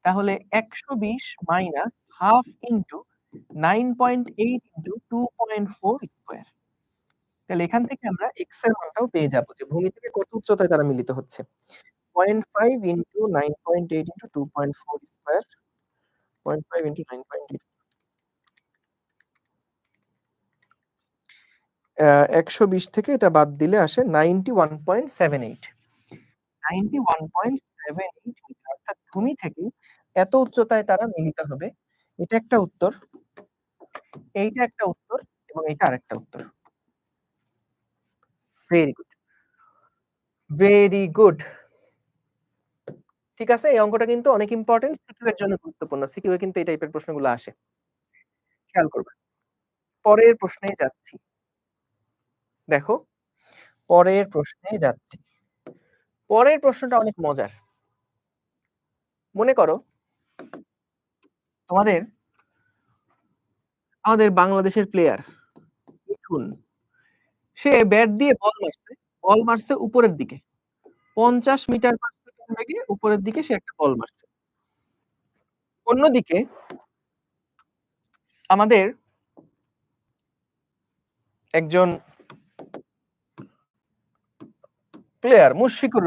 তাহলে ১২০ minus half into 9.8 into 2.4 square. তাহলে এখান থেকে আমরা x এর মানটাও পেয়ে যাবো যে ভূমি থেকে কত উচ্চতায় তারা মিলিত হচ্ছে। 0.5 ইনটু 9.8 ইনটু 2.4 স্কয়ার, 0.5 ইনটু 9.8 ১২০ থেকে এটা বাদ দিলে আসে 91.78 91.78 মিটার। অর্থাৎ ভূমি থেকে এত উচ্চতায় তারা মিলিত হবে। এটা একটা উত্তর, এইটা একটা উত্তর এবং এইটা আরেকটা উত্তর। Very good, very good. ঠিক আছে? এই অঙ্কটা কিন্তু অনেক ইম্পোর্টেন্ট, সিকিউ এর জন্য গুরুত্বপূর্ণ। সিকিউ এ কিন্তু এই টাইপের প্রশ্নগুলো আসে। খেয়াল করবা। পরের প্রশ্নে যাচ্ছি। দেখো, পরের প্রশ্নে যাচ্ছি। পরের প্রশ্নটা অনেক মজার। মনে করো আমাদের বাংলাদেশের প্লেয়ার মিঠুন, সে ব্যাট দিয়ে বল মারছে উপরের দিকে। 50 মিটার পার সেকেন্ড বেগে উপরের দিকে সে একটা বল মারছে। অন্যদিকে আমাদের একজন প্লেয়ার মুশফিকুর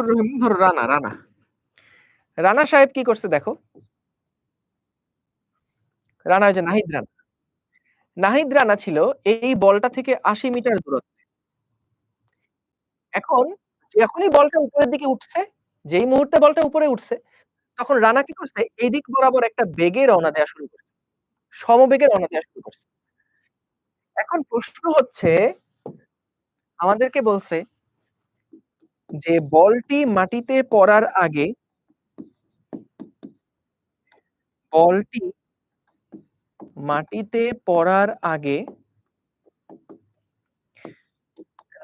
রহিম ধরো রানা সাহেব কি করছে দেখো। রানা ওই যে নাহিদ রানা ছিল এই বলটা থেকে 80 মিটার দূরত্বে। এখন যখনই বলটা উপরের দিকে উঠছে, যেই মুহূর্তে বলটা উপরে উঠছে, তখন রানা কি করছে? এদিক বরাবর একটা বেগে রওনা দেয়া শুরু করছে। সমবেগে রওনা দেয়া শুরু করছে। এখন প্রশ্ন হচ্ছে, আমাদেরকে বলছে যে বলটি মাটিতে পড়ার আগে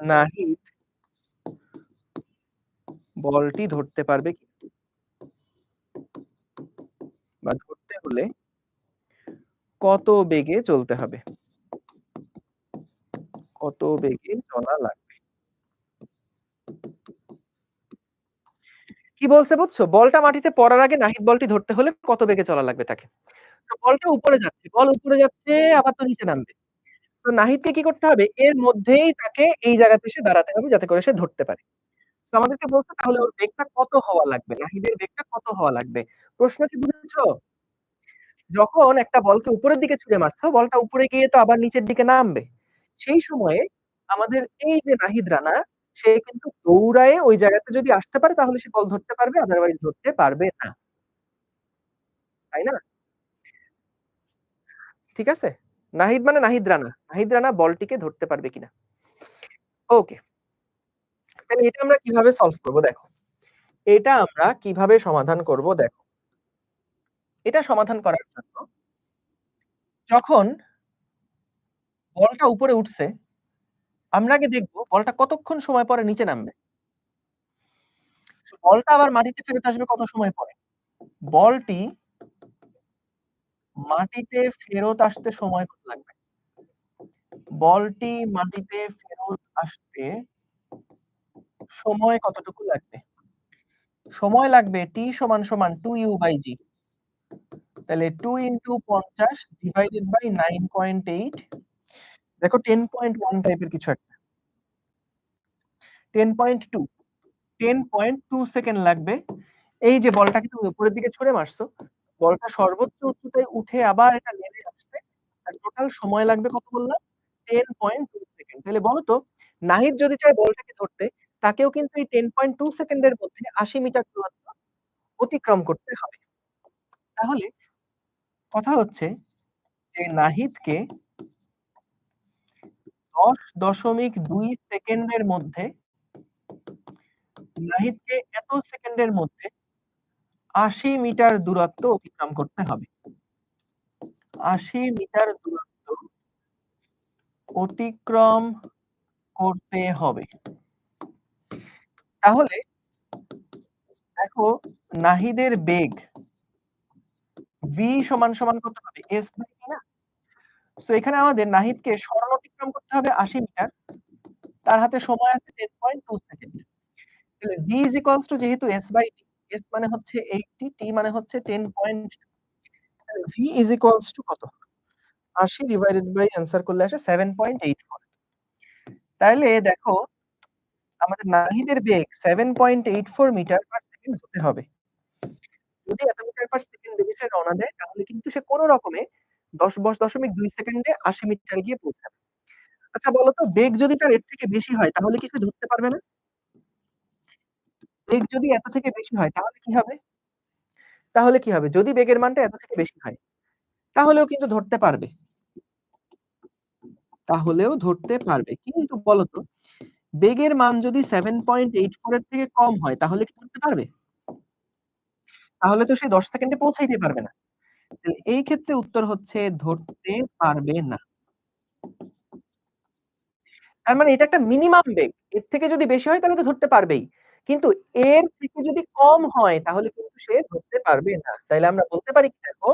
নাহিদ বলটি ধরতে পারবে কি? বা ধরতে হলে কত বেগে চলতে হবে? কত বেগে চলা লাগবে? কি বলছে বুঝছো? বলটা মাটিতে পড়ার আগে নাহিদ বলটি ধরতে হলে কত বেগে চলা লাগবে তাকে? তো বলটা উপরে যাচ্ছে। বল উপরে যাচ্ছে, আবার তো নিচে নামবে। তো নাহিদকে কি করতে হবে? এর মধ্যেই তাকে এই জায়গাতে এসে দাঁড়াতে হবে যাতে করে সে ধরতে পারে। তো আমাদেরকে বলছে তাহলে ওর বেগটা কত হওয়া লাগবে? নাহিদের বেগটা কত হওয়া লাগবে? প্রশ্ন কি বুঝেছো? যখন একটা বলকে উপরের দিকে ছুঁড়ে মারছো, বলটা উপরে গিয়ে তো আবার নিচের দিকে নামবে। সেই সময়ে আমাদের এই যে নাহিদ রানা, সে কিন্তু দৌড়ায়ে ওই জায়গাতে যদি আসতে পারে তাহলে সে বল ধরতে পারবে, আদারওয়াইজ ধরতে পারবে না। তাই না? ঠিক আছে? নাহিদ মানে নাহিদ রানা। নাহিদ রানা বলটিকে ধরতে পারবে কিনা? ওকে। তাহলে এটা আমরা কিভাবে সলভ করব দেখো। এটা আমরা কিভাবে সমাধান করব দেখো। এটা সমাধান করার জন্য যখন বলটা উপরে উঠছে, আমরা আগে দেখব বলটা কতক্ষণ সময় পরে নিচে নামবে। বলটা আবার মাটিতে ফেরত আসবে কত সময় পরে? বলটি মাটিতে ফেরত আসতে সময় কত লাগবে? বলটি মাটিতে ফেরত আসতে সময় কতটুকু লাগবে? সময় লাগবে t = 2u/g। তাহলে 2 × 50 ডিভাইডেড বাই 9.8 দেখো 10.1 টাইপের কিছু একটা। 10.2 10.2 সেকেন্ড লাগবে। এই যে বলটাকে তুমি উপরের দিকে ছুঁড়ে মারছো, বলটা সর্বোচ্চ উচ্চতায় উঠে আবার এটা নেমে আসতে আর টোটাল সময় লাগবে কত বললাম? 10.2 সেকেন্ড। তাহলে বলো তো, নাহিদ যদি চায় বলটাকে ধরতে, তাকেও কিন্তু এই 10.2 সেকেন্ডের মধ্যে 80 মিটার দূরত্ব অতিক্রম করতে হবে। তাহলে কথা হচ্ছে যে নাহিদকে 10.2 সেকেন্ডের মধ্যে এত সেকেন্ডের মধ্যে 80 মিটার দূরত্ব অতিক্রম করতে হবে। 80 মিটার দূরত্ব অতিক্রম করতে হবে। তাহলে দেখো নাহিদের বেগ v = কত হবে? s/t না? সো এখানে আমাদের নাহিদকে সরণ অতিক্রম করতে হবে 80 মিটার। তার হাতে সময় আছে 10.2 সেকেন্ড। তাহলে v যেহেতু s/t, s মানে হচ্ছে 80, t মানে হচ্ছে 10.2। তাহলে v কত? 80 ডিভাইডেড বাই অ্যান্সার করলে আসে 7.84। তাইলে দেখো আমাদের নাহিদের বেগ 7.84 মিটার পার সেকেন্ড হতে হবে। যদি এত মিটার পার সেকেন্ড বেগে সে রওনা দেয় তাহলে কিন্তু সে কোন রকমে 10.2 সেকেন্ডে 80 মিটার গিয়ে পৌঁছাবে। আচ্ছা বলো তো, বেগ যদি তার এর থেকে বেশি হয় তাহলে কি সে ধরতে পারবে না? বেগ যদি এত থেকে বেশি হয় তাহলে কি হবে? যদি বেগের মানটা এত থেকে বেশি হয় তাহলেও কিন্তু ধরতে পারবে। কিন্তু বলো তো, বেগের মান যদি 7.84 এর থেকে কম হয় তাহলে কি ধরতে পারবে? তাহলে তো সে 10 সেকেন্ডে পৌঁছাইতে পারবে না। তাহলে এই ক্ষেত্রে উত্তর হচ্ছে ধরতে পারবে না। তার মানে এটা একটা মিনিমাম বেগ। এর থেকে যদি বেশি হয় তাহলে তো ধরতে পারবেই। কিন্তু এর থেকে যদি কম হয় তাহলে কিন্তু সে ধরতে পারবে না। তাইলে আমরা বলতে পারি কি দেখো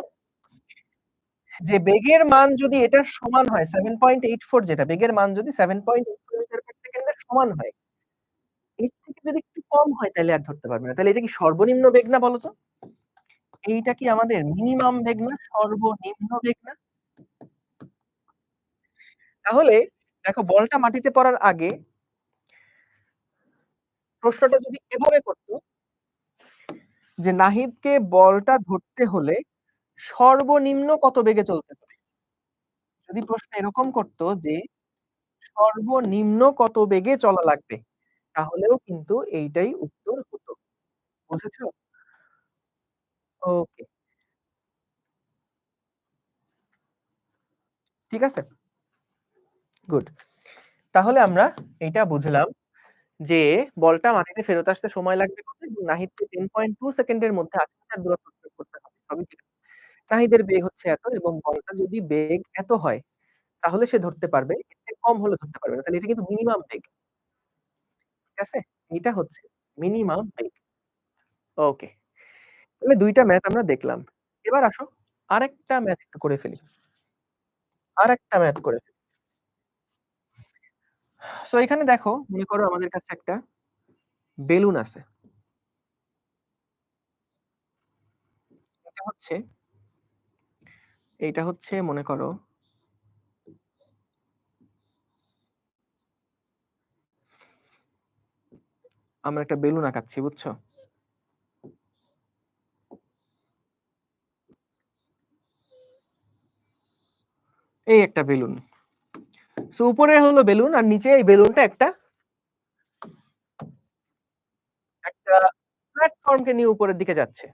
যে বেগের মান যদি এটার সমান হয় 7.84 যেটা বেগের মান যদি 7.84 মিটার পার সেকেন্ডের সমান হয়, এর থেকে যদি একটু কম হয় তাইলে আর ধরতে পারবে না। তাহলে এটা কি সর্বনিম্ন বেগ না বলো তো? এইটা কি আমাদের মিনিমাম বেগ না? সর্বনিম্ন বেগ না? তাহলে দেখো বলটা মাটিতে পড়ার আগে প্রশ্নটা যদি এভাবে করত যে নাহিদকে বলটা ধরতে হলে সর্বনিম্ন কত বেগে চলতে হবে? যদি প্রশ্ন এরকম করত যে সর্বনিম্ন কত বেগে চলা লাগবে? তাহলেও কিন্তু এইটাই উত্তর হতো। বুঝেছো? ওকে, ঠিক আছে? গুড। তাহলে আমরা এইটা বুঝলাম যে বলটা মাটিতে ফেরত আসতে সময় লাগবে কত এবং নাহিদকে 10.2 সেকেন্ডের মধ্যে ৮০ মিটার দূরত্ব অতিক্রম করতে হবে। সবই ঠিক আছে। নাহিদের বেগ হচ্ছে এত এবং বলটা যদি বেগ এত হয় তাহলে সে ধরতে পারবে। এর থেকে কম হলে ধরতে পারবে না। তাহলে এটা কিন্তু মিনিমাম বেগ। ঠিক আছে? এইটা হচ্ছে মিনিমাম বেগ। ওকে। তাহলে ২ টা ম্যাথ আমরা দেখলাম। এবার আসো আরেকটা ম্যাথ একটু করে ফেলি। আরেকটা ম্যাথ করে ফেলি। সো এখানে দেখো মনে করো আমাদের কাছে একটা বেলুন আছে। এটা হচ্ছে এইটা হচ্ছে মনে করো আমরা একটা বেলুন আঁকাচ্ছি, বুঝছো? এই একটা বেলুন। সো উপরে হলো বেলুন আর নিচে এই বেলুনটা একটা প্ল্যাটফর্মকে নিয়ে উপরের দিকে যাচ্ছে।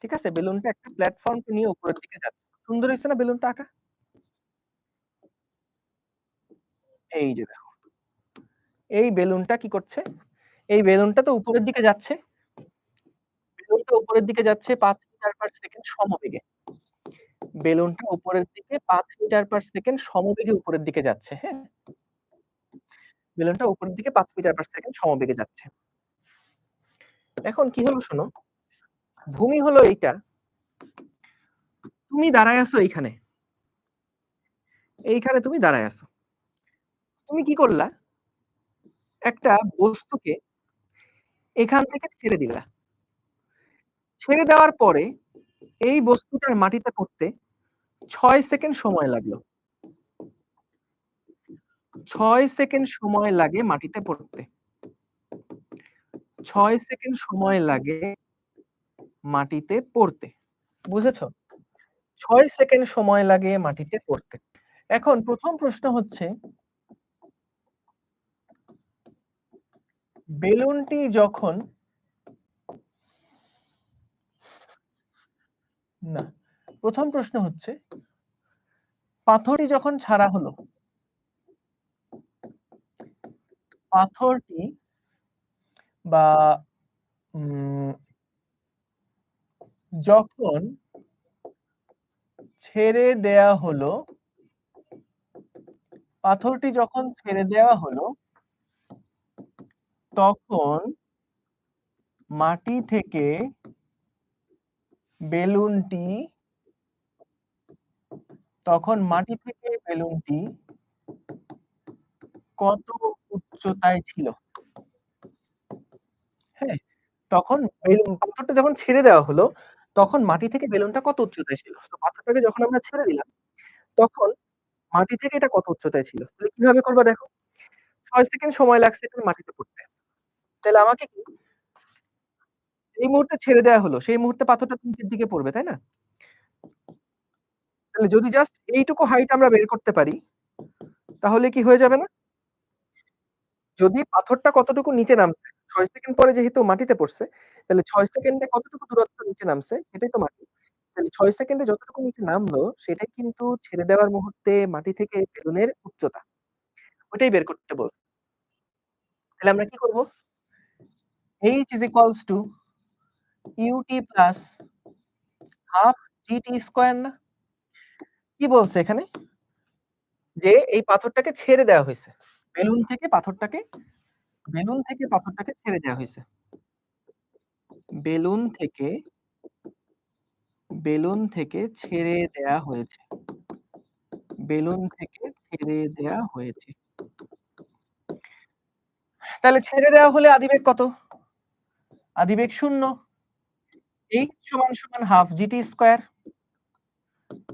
ঠিক আছে? বেলুনটা একটা প্ল্যাটফর্মকে নিয়ে উপরের দিকে যাচ্ছে। সুন্দর হইছে না বেলুনটা আঁকা? এই যে দেখো। এই বেলুনটা কি করছে? এই বেলুনটা তো উপরের দিকে যাচ্ছে। বেলুনটা উপরের দিকে যাচ্ছে ৫ মিটার পার সেকেন্ড সমবেগে। বেলুনটা উপরের দিকে ৫ মিটার পার সেকেন্ড সমবেগে উপরের দিকে যাচ্ছে। হ্যাঁ? বেলুনটা উপরের দিকে ৫ মিটার পার সেকেন্ড সমবেগে যাচ্ছে। এখন কি হলো শোনো, ভূমি হলো এইটা। তুমি দাঁড়ায় আছো এইখানে। এইখানে তুমি দাঁড়ায় আছো। তুমি কি করলা? একটা বস্তুকে এখান থেকে ছেড়ে দিলা। ছেড়ে দেওয়ার পরে এই বস্তুটার মাটিতে পড়তে ৬ সেকেন্ড সময় লাগলো। ৬ সেকেন্ড সময় লাগে মাটিতে পড়তে। ৬ সেকেন্ড সময় লাগে মাটিতে পড়তে। বুঝেছো? ৬ সেকেন্ড সময় লাগে মাটিতে পড়তে। এখন ১ম প্রশ্ন হচ্ছে বেলুনটি যখন না, ১ম প্রশ্ন হচ্ছে পাথরটি যখন ছাড়া হলো, পাথরটি বা উম যখন ছেড়ে দেয়া হলো, পাথরটি যখন ছেড়ে দেওয়া হলো, তখন মাটি থেকে বেলুনটি তখন মাটি থেকে বেলুনটি কত উচ্চতায় ছিল? হ্যাঁ? তখন পাথরটা যখন ছেড়ে দেওয়া হলো, তখন মাটি থেকে বেলুনটা কত উচ্চতায় ছিল? তো পাথরটাকে যখন আমরা ছেড়ে দিলাম, তখন মাটি থেকে এটা কত উচ্চতায় ছিল? তাহলে কিভাবে করবা দেখো? ৬ সেকেন্ড সময় লাগছে এটার মাটিতে পড়তে। তাহলে আমাকে কি এই মুহূর্তে ছেড়ে দেয়া হলো, সেই মুহূর্তে পাথরটা তো নিচের দিকে পড়বে, তাই না? তাহলে যদি জাস্ট এইটুকু হাইট আমরা বের করতে পারি, তাহলে কি হয়ে যাবে না? যদি পাথরটা কতটুকু নিচে নামছে, ৬ সেকেন্ড পরে যেহেতু মাটিতে পড়ছে, তাহলে ৬ সেকেন্ডে কতটুকু দূরত্ব নিচে নামছে, এটাই তো মাটি। তাহলে ৬ সেকেন্ডে যতটুকু নিচে নামলো, সেটাই কিন্তু ছেড়ে দেওয়ার মুহূর্তে মাটি থেকে বেলুনের উচ্চতা। ওইটাই বের করতে বলছে। তাহলে আমরা কি করব? h is equals to ut plus half gt square না? কি বলছে এখানে? যে এই পাথরটাকে ছেড়ে দেওয়া হইছে। বেলুন থেকে পাথরটাকে বেলুন থেকে পাথরটাকে ছেড়ে দেয়া হইছে। বেলুন থেকে ছেড়ে দেয়া হয়েছে। বেলুন থেকে ছেড়ে দেয়া হয়েছে। তাহলে ছেড়ে দেওয়া হলে আদিবেগ কত? আদিবেগ 0। h সমান হাফ gt স্কয়ার।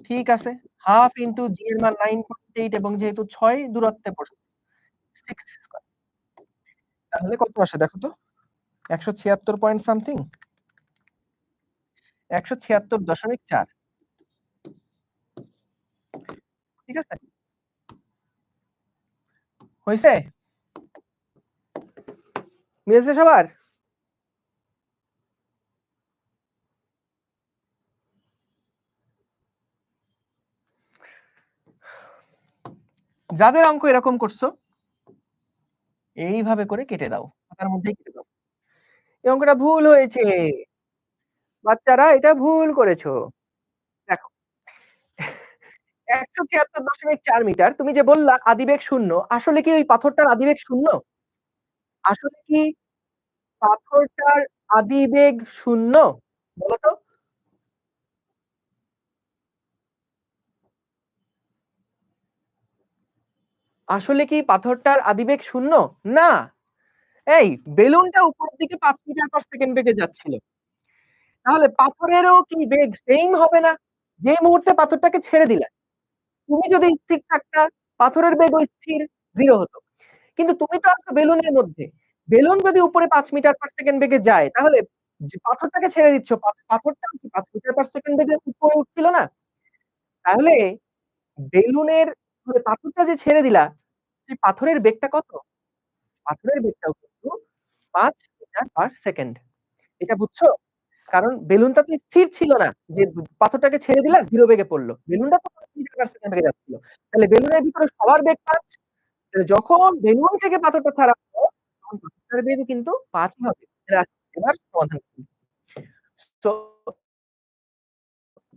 ঠিক আছে। হাফ ইনটু g এর মান 9.8 এবং যেহেতু 6 দূরত্বে পড়ছে 6 স্কয়ার। তাহলে কত আসে দেখো তো? 176 পয়েন্ট সামথিং? 176.4। ঠিক আছে? হইছে? মিলছে সবার? যাদের অঙ্ক এরকম করছো এইভাবে করে কেটে দাও। খাতার মধ্যেই কেটে দাও। এই অঙ্কটা ভুল হয়েছে। বাচ্চারা এটা ভুল করেছো। দেখো ১৭৬.৪ মিটার তুমি যে বললা আদিবেগ 0, আসলে কি ওই পাথরটার আদিবেগ 0? আসলে কি পাথরটার আদিবেগ 0? বলো তো? আসলে কি পাথরটার আদিবেগ 0? না। এই বেলুনটা উপরের দিকে ৫ মিটার পার সেকেন্ড বেগে যাচ্ছিল। তাহলে পাথরেরও কি বেগ সেইম হবে না? যে মুহূর্তে পাথরটাকে ছেড়ে দিলা, তুমি যদি স্থির থাকতা, পাথরের বেগও স্থির, 0 হতো। কিন্তু তুমি তো আছো বেলুনের মধ্যে। বেলুন যদি উপরে ৫ মিটার পার সেকেন্ড বেগে যায়, তাহলে যে পাথরটাকে ছেড়ে দিচ্ছ, পাথরটা কি ৫ মিটার পার সেকেন্ড বেগে উপরে উঠছিল না? তাহলে বেলুনের মানে পাথরটা যে ছেড়ে দিলা, সেই পাথরের বেগটা কত? পাথরের বেগটাও কিন্তু ৫ মিটার পার সেকেন্ড। এটা বুঝছো? কারণ বেলুনটা তো স্থির ছিল না। যে পাথরটাকে ছেড়ে দিলা 0 বেগে পড়ল। বেলুনটা তো ৫ মিটার পার সেকেন্ড বেগে যাচ্ছিল। তাহলে বেলুনের ভিতরে সবার বেগ ৫। তাহলে যখন বেলুন থেকে পাথরটা ছাড়া হলো, তখন পাথরটার বেগও কিন্তু ৫ ই হবে। এবার সমাধান করি। So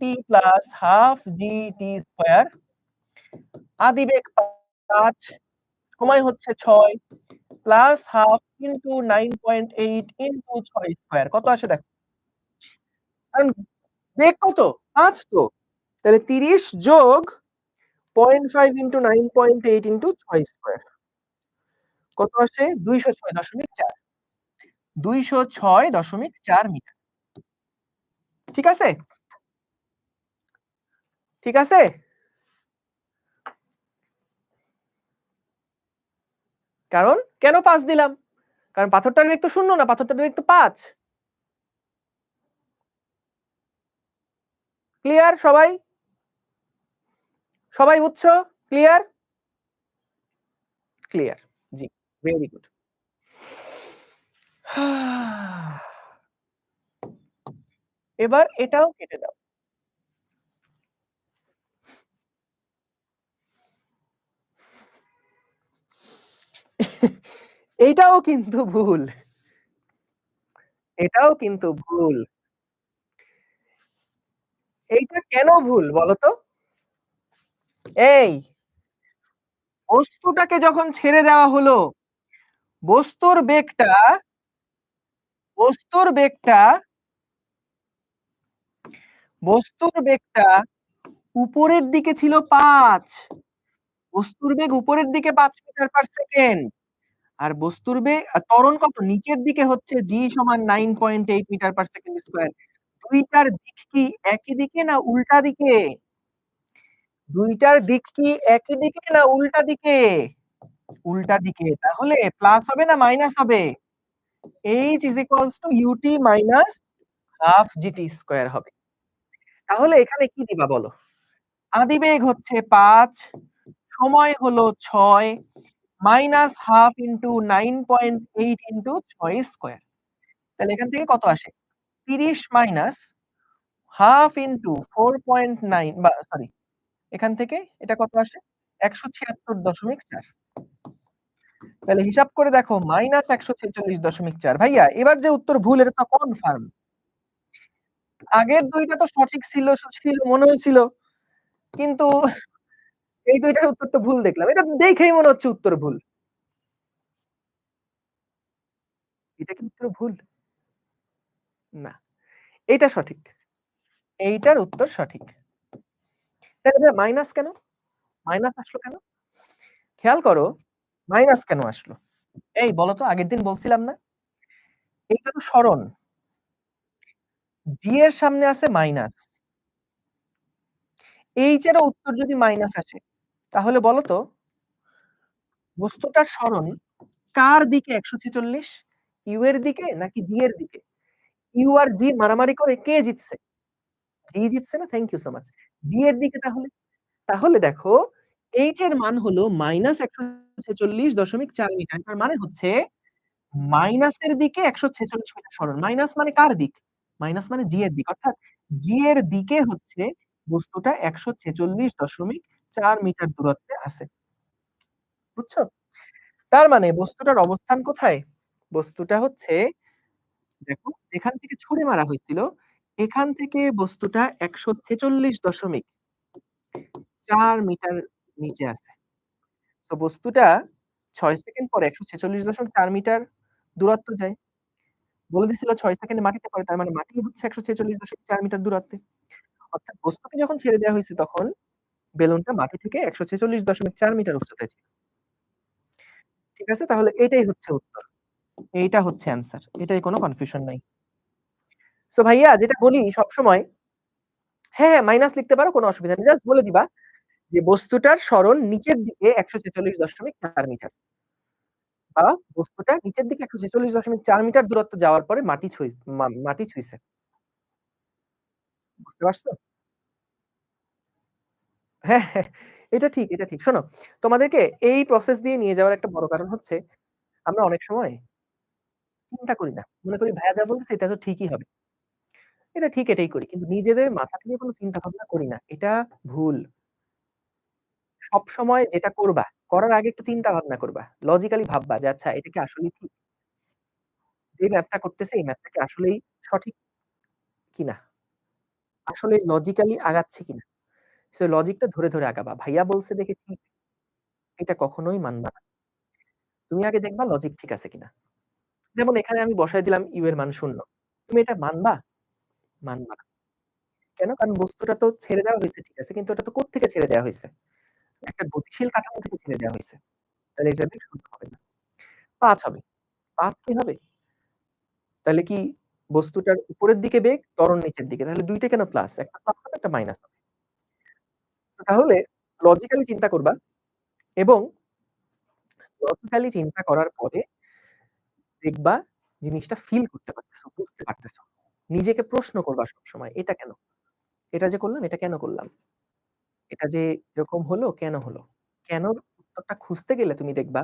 t plus half gt square আদিবেগ ৫ সময় হচ্ছে ৬ plus half into 9.8 into ৬ square কত আসে দেখো? কারণ বেগ কত? ৫ তো। তাহলে ৩০ যোগ 0.5 ইনটু 9.8 ইনটু ৬ স্কয়ার। কত আসে? ২০৬.৪। ২০৬.৪ মিটার। ঠিক আছে? ঠিক আছে? কারণ কেন ৫ দিলাম? কারণ পাথরটার বেগ তো 0 না, পাথরটার বেগ তো ৫। ক্লিয়ার সবাই? সবাই বুঝছো? ক্লিয়ার? ক্লিয়ার। জি, ভেরি গুড। এবার এটাও কেটে দাও। এইটাও কিন্তু ভুল। এটাও কিন্তু ভুল। এইটা কেন ভুল বলো তো? এই বস্তুটাকে যখন ছেড়ে দেওয়া হলো, বস্তুর বেগটা বস্তুর বেগটা বস্তুর বেগটা উপরের দিকে ছিল ৫। বস্তুর বেগ উপরের দিকে ৫ মিটার পার সেকেন্ড। আর বস্তুর বেগ ত্বরণ কত? নিচের দিকে হচ্ছে g সমান 9.8 মিটার পার সেকেন্ড স্কয়ার। ২ টার দিক কি একই দিকে না উল্টা দিকে? ২ টার দিক কি একই দিকে না উল্টা দিকে? উল্টা দিকে। তাহলে প্লাস হবে না মাইনাস হবে? h is equals to ut minus half gt square হবে। তাহলে এখানে কি দিবা বলো? আদিবেগ হচ্ছে ৫, সময় হলো ৬ minus half into 9.8 into ৬ square. তাহলে এখান থেকে কত আসে? ৩০ মাইনাস হাফ ইনটু 4.9 বা সরি এখান থেকে এটা কত আসে? ১৭৬.৪। তাহলে হিসাব করে দেখো মাইনাস ১৪৬.৪। ভাইয়া এবার যে উত্তর ভুল এটা তো কনফার্ম। আগের ২ টা তো সঠিক ছিল মনে হয়েছিল। কিন্তু এই ২ টার উত্তর তো ভুল দেখলাম। এটা দেখেই মনে হচ্ছে উত্তর ভুল। এটা কি উত্তর ভুল? না। এইটা সঠিক। এইটার উত্তর সঠিক। তাহলে ভাইয়া মাইনাস কেন? মাইনাস আসলো কেন? খেয়াল করো, মাইনাস কেন আসলো? এই বলো তো আগের দিন বলছিলাম না? এইটা তো সরণ। জি এর সামনে আছে মাইনাস। এইচ এরও উত্তর যদি মাইনাস আসে, তাহলে বলো তো বস্তুটার সরণ কার দিকে ১৪৬? ইউ এর দিকে নাকি জি এর দিকে? ইউ আর জি মারামারি করে কে জিতছে? জি জিতছে না? Thank you so much. জি এর দিকে তাহলে? তাহলে দেখো এইচ এর মান হলো -১৪৬.৪ মিটার। তার মানে হচ্ছে মাইনাসের দিকে ১৪৬ মিটার সরণ। মাইনাস মানে কার দিক? মাইনাস মানে জি এর দিক। অর্থাৎ জি এর দিকে হচ্ছে বস্তুটা ১৪৬.৪ মিটার দূরত্বে আছে। বুঝছো? তার মানে বস্তুটার অবস্থান কোথায়? বস্তুটা হচ্ছে দেখো যেখান থেকে ছুড়ে মারা হয়েছিল, এখান থেকে বস্তুটা ১৪৬.৪ মিটার নিচে আছে। সো বস্তুটা ৬ সেকেন্ড পরে ১৪৬.৪ মিটার দূরত্ব যায়। বলে দিছিল ৬ সেকেন্ডে মাটিতে পড়ে, তার মানে মাটি হচ্ছে ১৪৬.৪ মিটার দূরত্বে। অর্থাৎ বস্তুকে যখন ছেড়ে দেওয়া হইছে তখন বেলুনটা মাটি থেকে ১৪৬.৪ মিটার উচ্চতায় ছিল। ঠিক আছে? তাহলে এটাই হচ্ছে উত্তর। এইটা হচ্ছে অ্যান্সার। এটাই কোনো কনফিউশন নাই। সো ভাইয়া যেটা বলি সবসময় হ্যাঁ, হ্যাঁ, মাইনাস লিখতে পারো কোনো অসুবিধা নেই। জাস্ট বলে দিবা যে বস্তুটার সরণ নিচের দিকে ১৪৬.৪ মিটার। বা বস্তুটা নিচের দিকে ১৪৬.৪ মিটার দূরত্ব যাওয়ার পরে মাটি ছুঁইছে। বুঝতে পারছো? হ্যাঁ, হ্যাঁ, এটা ঠিক, এটা ঠিক। শোনো, তোমাদেরকে এই প্রসেস দিয়ে নিয়ে যাওয়ার একটা বড় কারণ হচ্ছে, আমরা অনেক সময় চিন্তা করি না। মনে করি ভাইয়া যা বলতেছে এটা তো ঠিকই হবে। এটা ঠিক এটাই করি। কিন্তু নিজেদের মাথা থেকে কোনো চিন্তা ভাবনা করি না। এটা ভুল। সবসময় যেটা করবা, করার আগে একটু চিন্তা ভাবনা করবা। লজিক্যালি ভাববা যে আচ্ছা এটা কি আসলেই ঠিক? যে ম্যাথটা করতেছে এই ম্যাথটা কি আসলেই সঠিক কিনা? আসলে লজিক্যালি আগাচ্ছে কিনা? সো লজিকটা ধরে, ধরে আগাবা। ভাইয়া বলছে দেখে ঠিক, এটা কখনোই মানবা না। তুমি আগে দেখবা লজিক ঠিক আছে কিনা। যেমন এখানে আমি বসায় দিলাম ইউ এর মান ০। তুমি এটা মানবা? মানবা না। কেন? কারণ বস্তুটা তো ছেড়ে দেওয়া হইছে ঠিক আছে। কিন্তু ওটা তো কোত্থেকে ছেড়ে দেওয়া হইছে? একটা গতিশীল কাঠামো থেকে ছেড়ে দেওয়া হইছে। তাহলে এটা দিয়ে শুদ্ধ হবে না। ৫ হবে। ৫ কি হবে? তাহলে কি বস্তুটার উপরের দিকে বেগ, ত্বরণ নিচের দিকে। তাহলে ২ টা কেন প্লাস? একটা প্লাস হবে, একটা মাইনাস হবে। তো তাহলে লজিক্যালি চিন্তা করবা এবং লজিক্যালি চিন্তা করার পরে দেখবা জিনিসটা ফিল করতে পারতেছো, বুঝতে পারতেছো। নিজেকে প্রশ্ন করবা সবসময়, "এটা কেন? এটা যে করলাম, এটা কেন করলাম? এটা যে এরকম হলো, কেন হলো?" কেনর উত্তরটা খুঁজতে গেলে তুমি দেখবা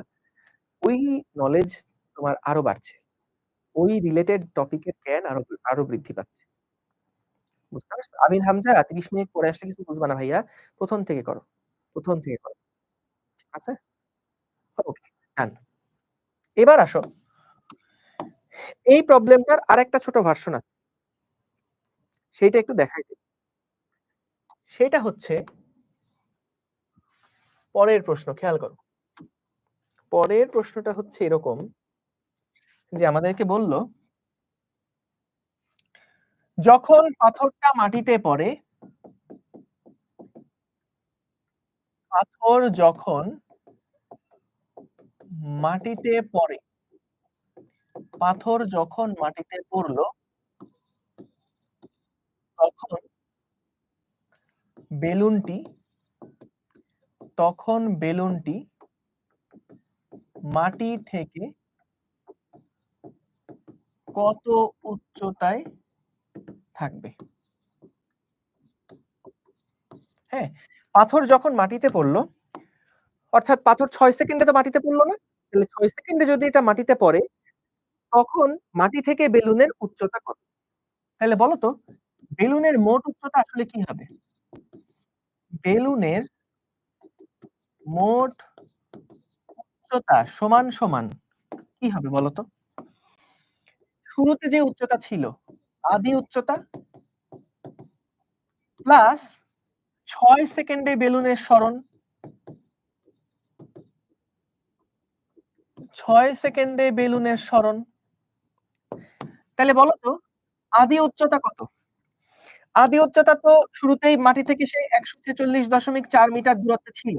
ওই নলেজ তোমার আরো বাড়ছে। ওই রিলেটেড টপিক এর জ্ঞান আরো বৃদ্ধি পাচ্ছে। বুঝতে পারছো? আমির হামজা ৩০ মিনিট পরে আসলে কিছু বুঝবা না ভাইয়া। ১ম থেকে করো। ১ম থেকে করো। ঠিক আছে? ওকে, ডান। এবার আসো। এই প্রবলেমটার আরেকটা ছোট ভার্সন আছে। সেইটা একটু দেখাই যাই। সেইটা হচ্ছে পরের প্রশ্ন খেয়াল করো। পরের প্রশ্নটা হচ্ছে এরকম যে আমাদেরকে বলল, যখন পাথরটা মাটিতে পড়ে, পাথর যখন মাটিতে পড়ে, পাথর যখন মাটিতে পড়ল, তখন বেলুনটি তখন বেলুনটি মাটি থেকে কত উচ্চতায় থাকবে? হ্যাঁ? পাথর যখন মাটিতে পড়ল, অর্থাৎ পাথর ৬ সেকেন্ডে তো মাটিতে পড়ল না? তাহলে ৬ সেকেন্ডে যদি এটা মাটিতে পড়ে, তখন মাটি থেকে বেলুনের উচ্চতা কত? তাহলে বলো তো, বেলুনের মোট উচ্চতা আসলে কি হবে? বেলুনের মোট উচ্চতা সমান কি হবে বলো তো? শুরুতে যে উচ্চতা ছিল, আদি উচ্চতা প্লাস ৬ সেকেন্ডে বেলুনের সরণ, ৬ সেকেন্ডে বেলুনের সরণ তাহলে বলো তো আদি উচ্চতা কত? আদি উচ্চতা তো শুরুতেই মাটি থেকে সেই ১৪৬.৪ মিটার দূরত্বে ছিল।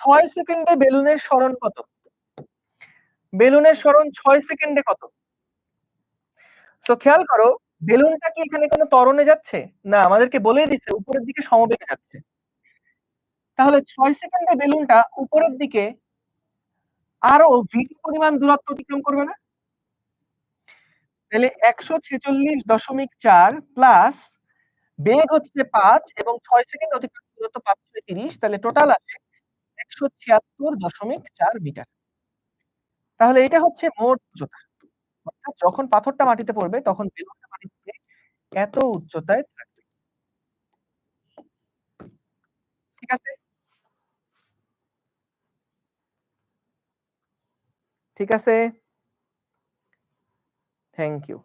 ৬ সেকেন্ডে বেলুনের সরণ কত? বেলুনের সরণ ৬ সেকেন্ডে কত? সো খেয়াল করো, বেলুনটা কি এখানে কোনো ত্বরণে যাচ্ছে? না, আমাদেরকে বলেই দিছে উপরের দিকে সমবেগে যাচ্ছে। তাহলে ৬ সেকেন্ডে বেলুনটা উপরের দিকে আরো v পরিমাণ দূরত্ব অতিক্রম করবে না? তাহলে ১৪৬.৪ প্লাস বেগ হচ্ছে ৫ এবং ৬ সেকেন্ড অতিক্রান্ত দূরত্ব ৫-৩০ তাহলে টোটাল আসে ১৭৬.৪ মিটার। তাহলে এটা হচ্ছে মোট উচ্চতা। অর্থাৎ যখন পাথরটা মাটিতে পড়বে তখন বেলুনটা মাটি থেকে এত উচ্চতায় থাকবে। ঠিক আছে? ঠিক আছে? Thank you.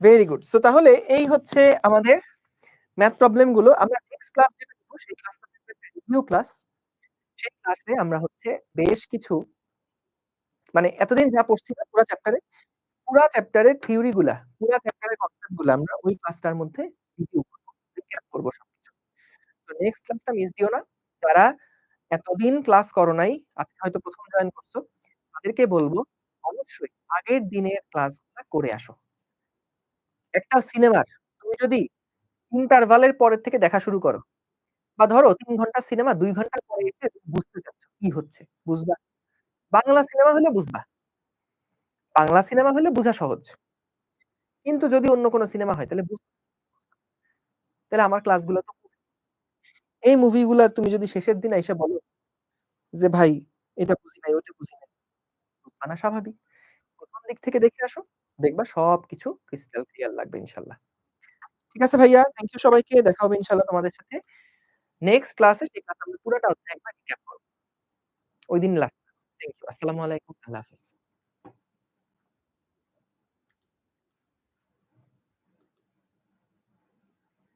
Very good. So তাহলে এই হচ্ছে আমাদের ম্যাথ প্রবলেম গুলো। আমরা নেক্সট ক্লাস যেটা নিব সেই ক্লাসটা থাকবে রিভিউ ক্লাস। সেই ক্লাসে আমরা হচ্ছে বেশ কিছু মানে এতদিন যা পড়ছি না পুরা চ্যাপ্টারের থিওরি গুলা, পুরা চ্যাপ্টারের কনসেপ্ট গুলা আমরা ওই ক্লাসটার মধ্যে রিভিউ করব। রিক্যাপ করব সবকিছু। তো নেক্সট ক্লাসটা মিস দিও না। যারা এতদিন ক্লাস করো নাই, আজকে হয়তো ১ম জয়েন করছো, তাদেরকে বলব অবশ্যই আগের দিনের ক্লাসগুলা করে আসো। একটা সিনেমার তুমি যদি ইন্টারভাল এর পরের থেকে দেখা শুরু করো বা ধরো ৩ ঘন্টার সিনেমা ২ ঘন্টা পরে এসে তুমি বুঝতে চাচ্ছ কি হচ্ছে, বুঝবা। বাংলা সিনেমা হলে বুঝবা। বাংলা সিনেমা হলে বুঝা সহজ। কিন্তু যদি অন্য কোন সিনেমা হয় তাহলে তাহলে আমার ক্লাসগুলো তো এই মুভিগুলার তুমি যদি শেষের দিন আইসা বলো যে, "ভাই এটা বুঝি নাই, ওইটা বুঝি নাই।" বুঝবা না স্বাভাবিক। ১ম দিক থেকে দেখে আসো। দেখবা সবকিছু ক্রিস্টাল ক্লিয়ার লাগবে ইনশাআল্লাহ। ঠিক আছে ভাইয়া, থ্যাংক ইউ সবাইকে। দেখা হবে ইনশাআল্লাহ তোমাদের সাথে। নেক্সট ক্লাসে সেই ক্লাস আমরা পুরাটা একবার রিক্যাপ করব। ওইদিন লাস্ট ক্লাস। Thank you. আসসালামু আলাইকুম। আল্লাহ হাফেজ।